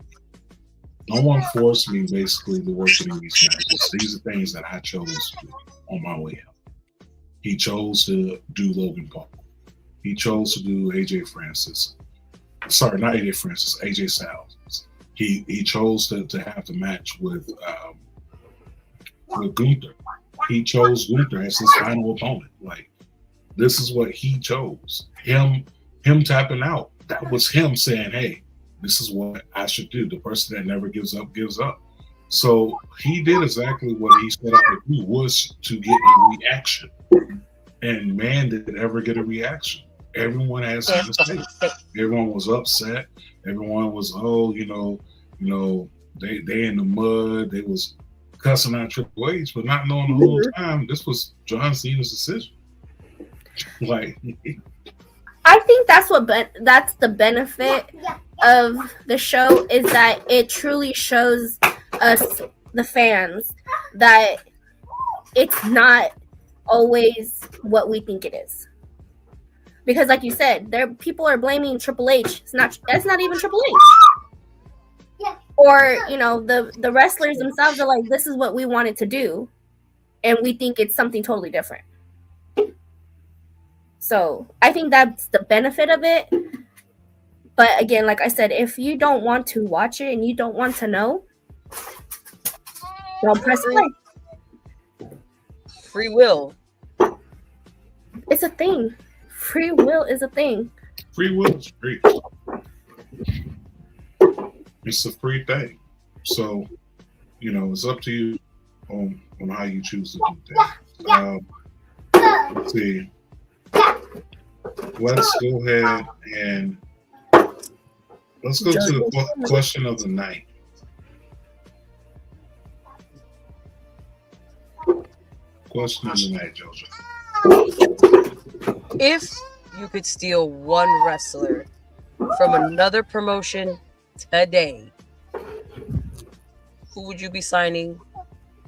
no one forced me basically to work in these matches. These are things that I chose to do on my way out. He chose to do Logan Paul. He chose to do AJ Francis. Sorry, not AJ Francis, AJ Styles. He chose to have the match with Gunther. He chose Gunther as his final opponent. Like, this is what he chose. Him tapping out. That was him saying, hey, this is what I should do. The person that never gives up, gives up. So he did exactly what he set out to do, was to get a reaction. And man, did it ever get a reaction. Everyone had something to say. Everyone was upset. Everyone was, they in the mud. They was cussing out Triple H, but not knowing the whole time this was John Cena's decision. Like, I think that's the benefit of the show, is that it truly shows us, the fans, that it's not always what we think it is. Because, like you said, people are blaming Triple H. That's not even Triple H. Or, the wrestlers themselves are like, this is what we wanted to do, and we think it's something totally different. So I think that's the benefit of it. But again, like I said, if you don't want to watch it and you don't want to know, don't press play. Free will. It's a thing. Free will is a thing. Free will is free. It's a free thing. So, it's up to you on how you choose to do things. Let's see. Let's go ahead and let's go to the question of the night. Question of the night, JoJo. If you could steal one wrestler from another promotion today, who would you be signing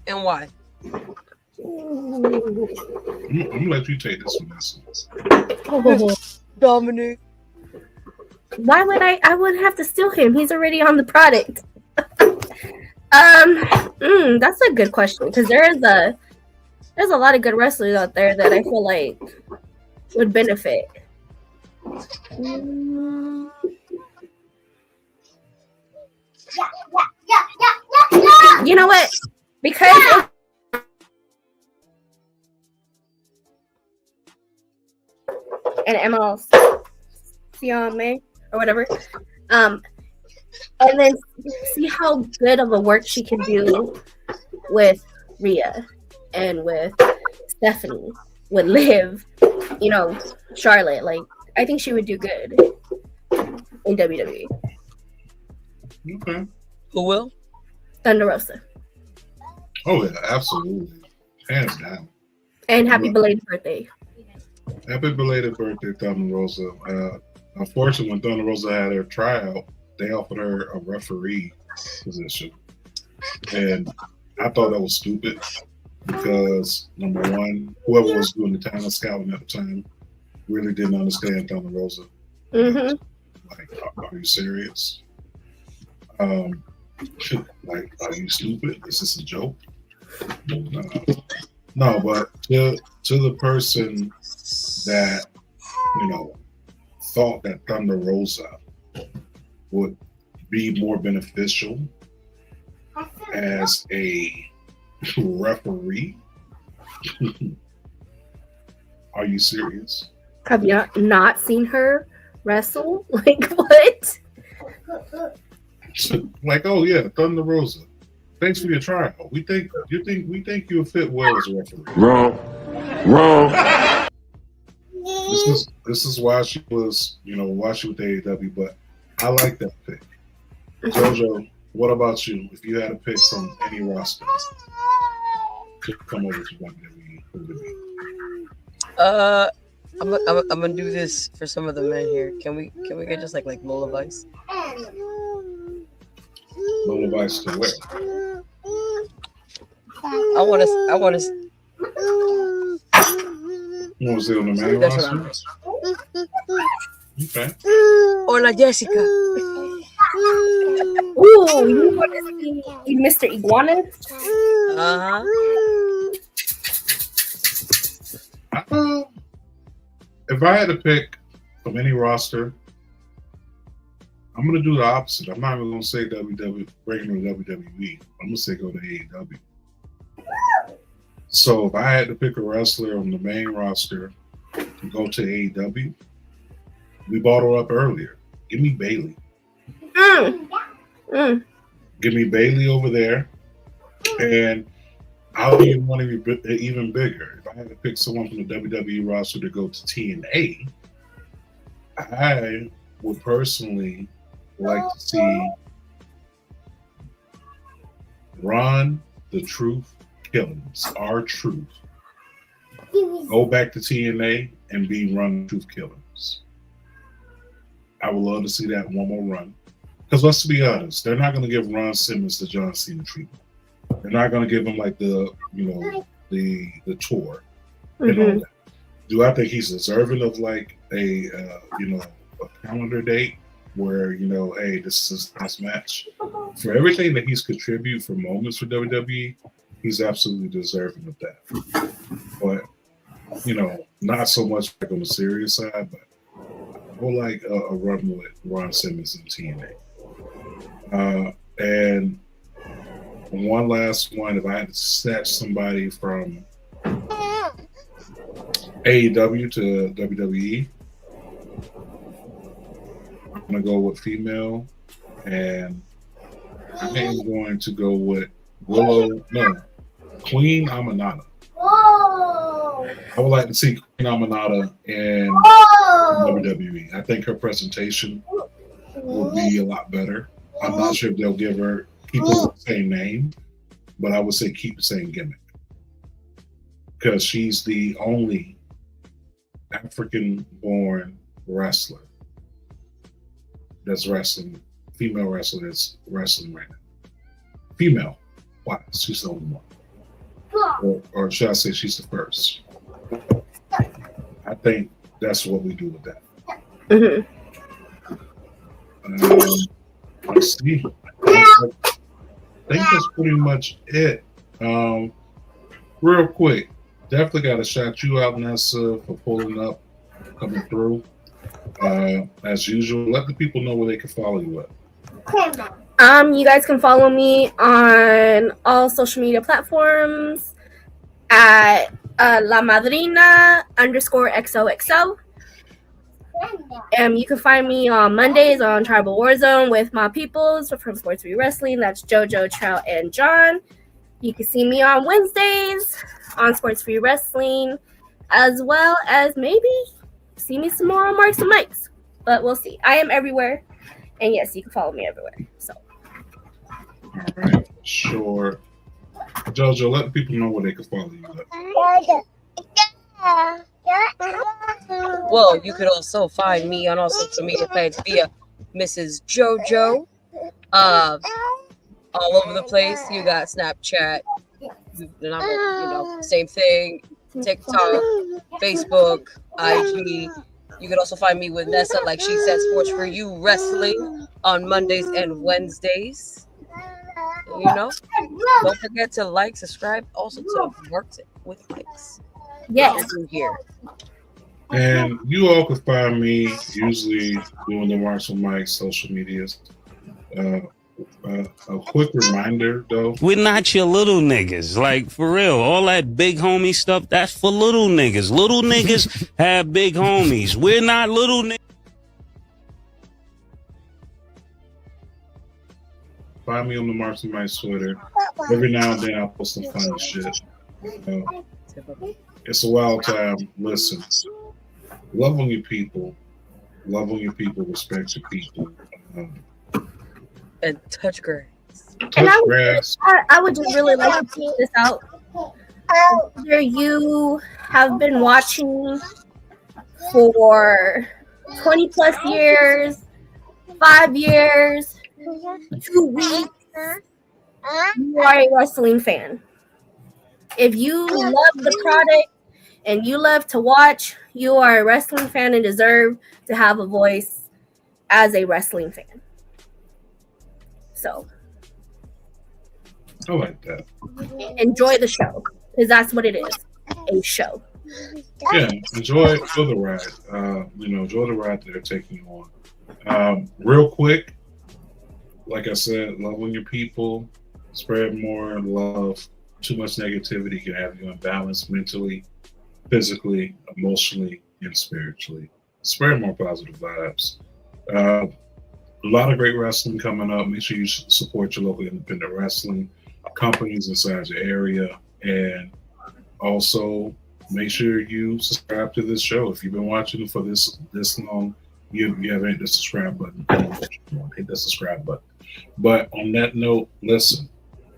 and why? I'm gonna let you take this one. Dominic. Why would I wouldn't have to steal him. He's already on the product. That's a good question because there's a lot of good wrestlers out there that I feel like would benefit. You know what? Because and MLC or whatever, and then see how good of a work she can do with Rhea and with Stephanie, with Liv, Charlotte. Like, I think she would do good in WWE. Okay. Who will? Thunder Rosa. Oh yeah, absolutely, hands down. And happy belated birthday. Happy belated birthday, Thunder Rosa. Unfortunately, when Thunder Rosa had her tryout, they offered her a referee position. And I thought that was stupid because, number one, whoever was doing the talent scouting at the time really didn't understand Thunder Rosa. Mm-hmm. Like, are you serious? Like, are you stupid? Is this a joke? No, but to the person that, thought that Thunder Rosa would be more beneficial as a referee. Are you serious? Have you not seen her wrestle? Like, what? Like, oh yeah, Thunder Rosa. Thanks for your trial. We think you'll fit well as a referee. Wrong. This is why she was, why she with AEW, but I like that pick. Jojo, what about you? If you had a pick from any roster to come over to WWE, who would it be? I'm gonna do this for some of the men here. Can we get just like Lola Vice? Lola Vice to where? I want to. You want to see on the main roster? Okay. Hola, Jessica. Ooh, you want to see Mr. Iguana? If I had to pick from any roster, I'm going to do the opposite. I'm not even going to say regular WWE. I'm going to say go to AEW. So if I had to pick a wrestler on the main roster to go to AEW, we brought her up earlier. Give me Bayley. Give me Bayley over there. And I'll even want to be even bigger. If I had to pick someone from the WWE roster to go to TNA, I would personally like to see Ron the Truth Killings, R-Truth, go back to TNA and be Ron the Truth Killings. I would love to see that one more run. Because let's be honest, they're not going to give Ron Simmons the John Cena treatment. They're not going to give him like the tour. Mm-hmm. Do I think he's deserving of like a calendar date where hey, this is his last match? For everything that he's contributed for moments for WWE, he's absolutely deserving of that. But not so much like on the serious side, but I would like a run with Ron Simmons in TNA. And one last one, if I had to snatch somebody from AEW to WWE, I'm going to go with female, and I am going to go with Queen Amanada. I would like to see Queen Amanada in WWE. I think her presentation will be a lot better. I'm not sure if they'll keep her the same name, but I would say keep the same gimmick. Because she's the only African-born wrestler that's wrestling, female wrestler that's wrestling right now. Female. Wow, she's the only one. Or should I say she's the first? I think that's what we do with that. Let's see. I think that's pretty much it. Real quick, definitely got to shout you out, Nessa, for pulling up, coming through. As usual, let the people know where they can follow you at. You guys can follow me on all social media platforms at La Madrina _XOXO. You can find me on Mondays on Tribal Warzone with my peoples from Sports Free Wrestling. That's JoJo, Trout, and John. You can see me on Wednesdays on Sports Free Wrestling, as well as maybe see me some more on Marks and Mikes. But we'll see. I am everywhere. And yes, you can follow me everywhere. So. All right, sure. JoJo, let people know where they can follow you at. Well, you could also find me on all social media platforms via Mrs. JoJo. All over the place. You got Snapchat, same thing. TikTok, Facebook, IG. You can also find me with Nessa, like she said, Sports for You Wrestling on Mondays and Wednesdays. Don't forget to like, subscribe, also to work with likes. Yes. Here. And you all can find me usually doing the Marks and Mike's social medias. A quick reminder, though. We're not your little niggas. Like, for real. All that big homie stuff, that's for little niggas. Little niggas have big homies. We're not little niggas. Find me on the Marks and Mike's Twitter. Every now and then I'll post some funny shit. It's a wild time. Listen. Love on your people. Love on your people. Respect your people. And touch grass. I would just really like to point this out. Whether you have been watching for 20 plus years, 5 years, 2 weeks, you are a wrestling fan. If you love the product and you love to watch, you are a wrestling fan and deserve to have a voice as a wrestling fan. So, I like that. Enjoy the show, because that's what it is, a show. Yeah, enjoy the ride. Enjoy the ride that they're taking you on. Real quick, like I said, love on your people, spread more love. Too much negativity can have you unbalanced mentally, physically, emotionally, and spiritually. Spread more positive vibes. A lot of great wrestling coming up. Make sure you support your local independent wrestling companies inside your area. And also make sure you subscribe to this show. If you've been watching it for this long, you haven't hit the subscribe button. Hit the subscribe button. But on that note, listen,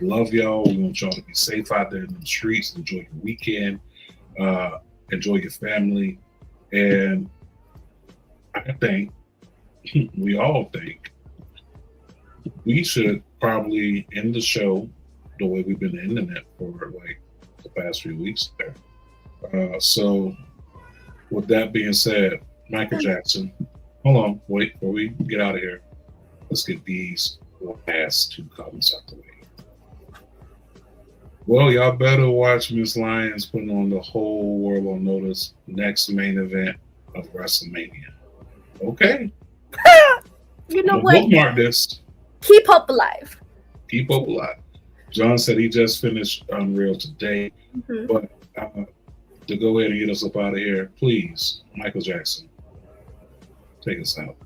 love y'all. We want y'all to be safe out there in the streets. Enjoy your weekend. Enjoy your family. And I think we all think we should probably end the show the way we've been ending it for like the past few weeks there. So with that being said, Michael Jackson, hold on, wait, before we get out of here, let's get these last two comments out the way. Well, y'all better watch Miss Lyons putting on the whole world on notice next main event of WrestleMania. Okay. You know what? Bookmark this. Keep hope alive. Keep hope alive. John said he just finished Unreal today. Mm-hmm. But to go ahead and get us up out of here, please, Michael Jackson, take us out.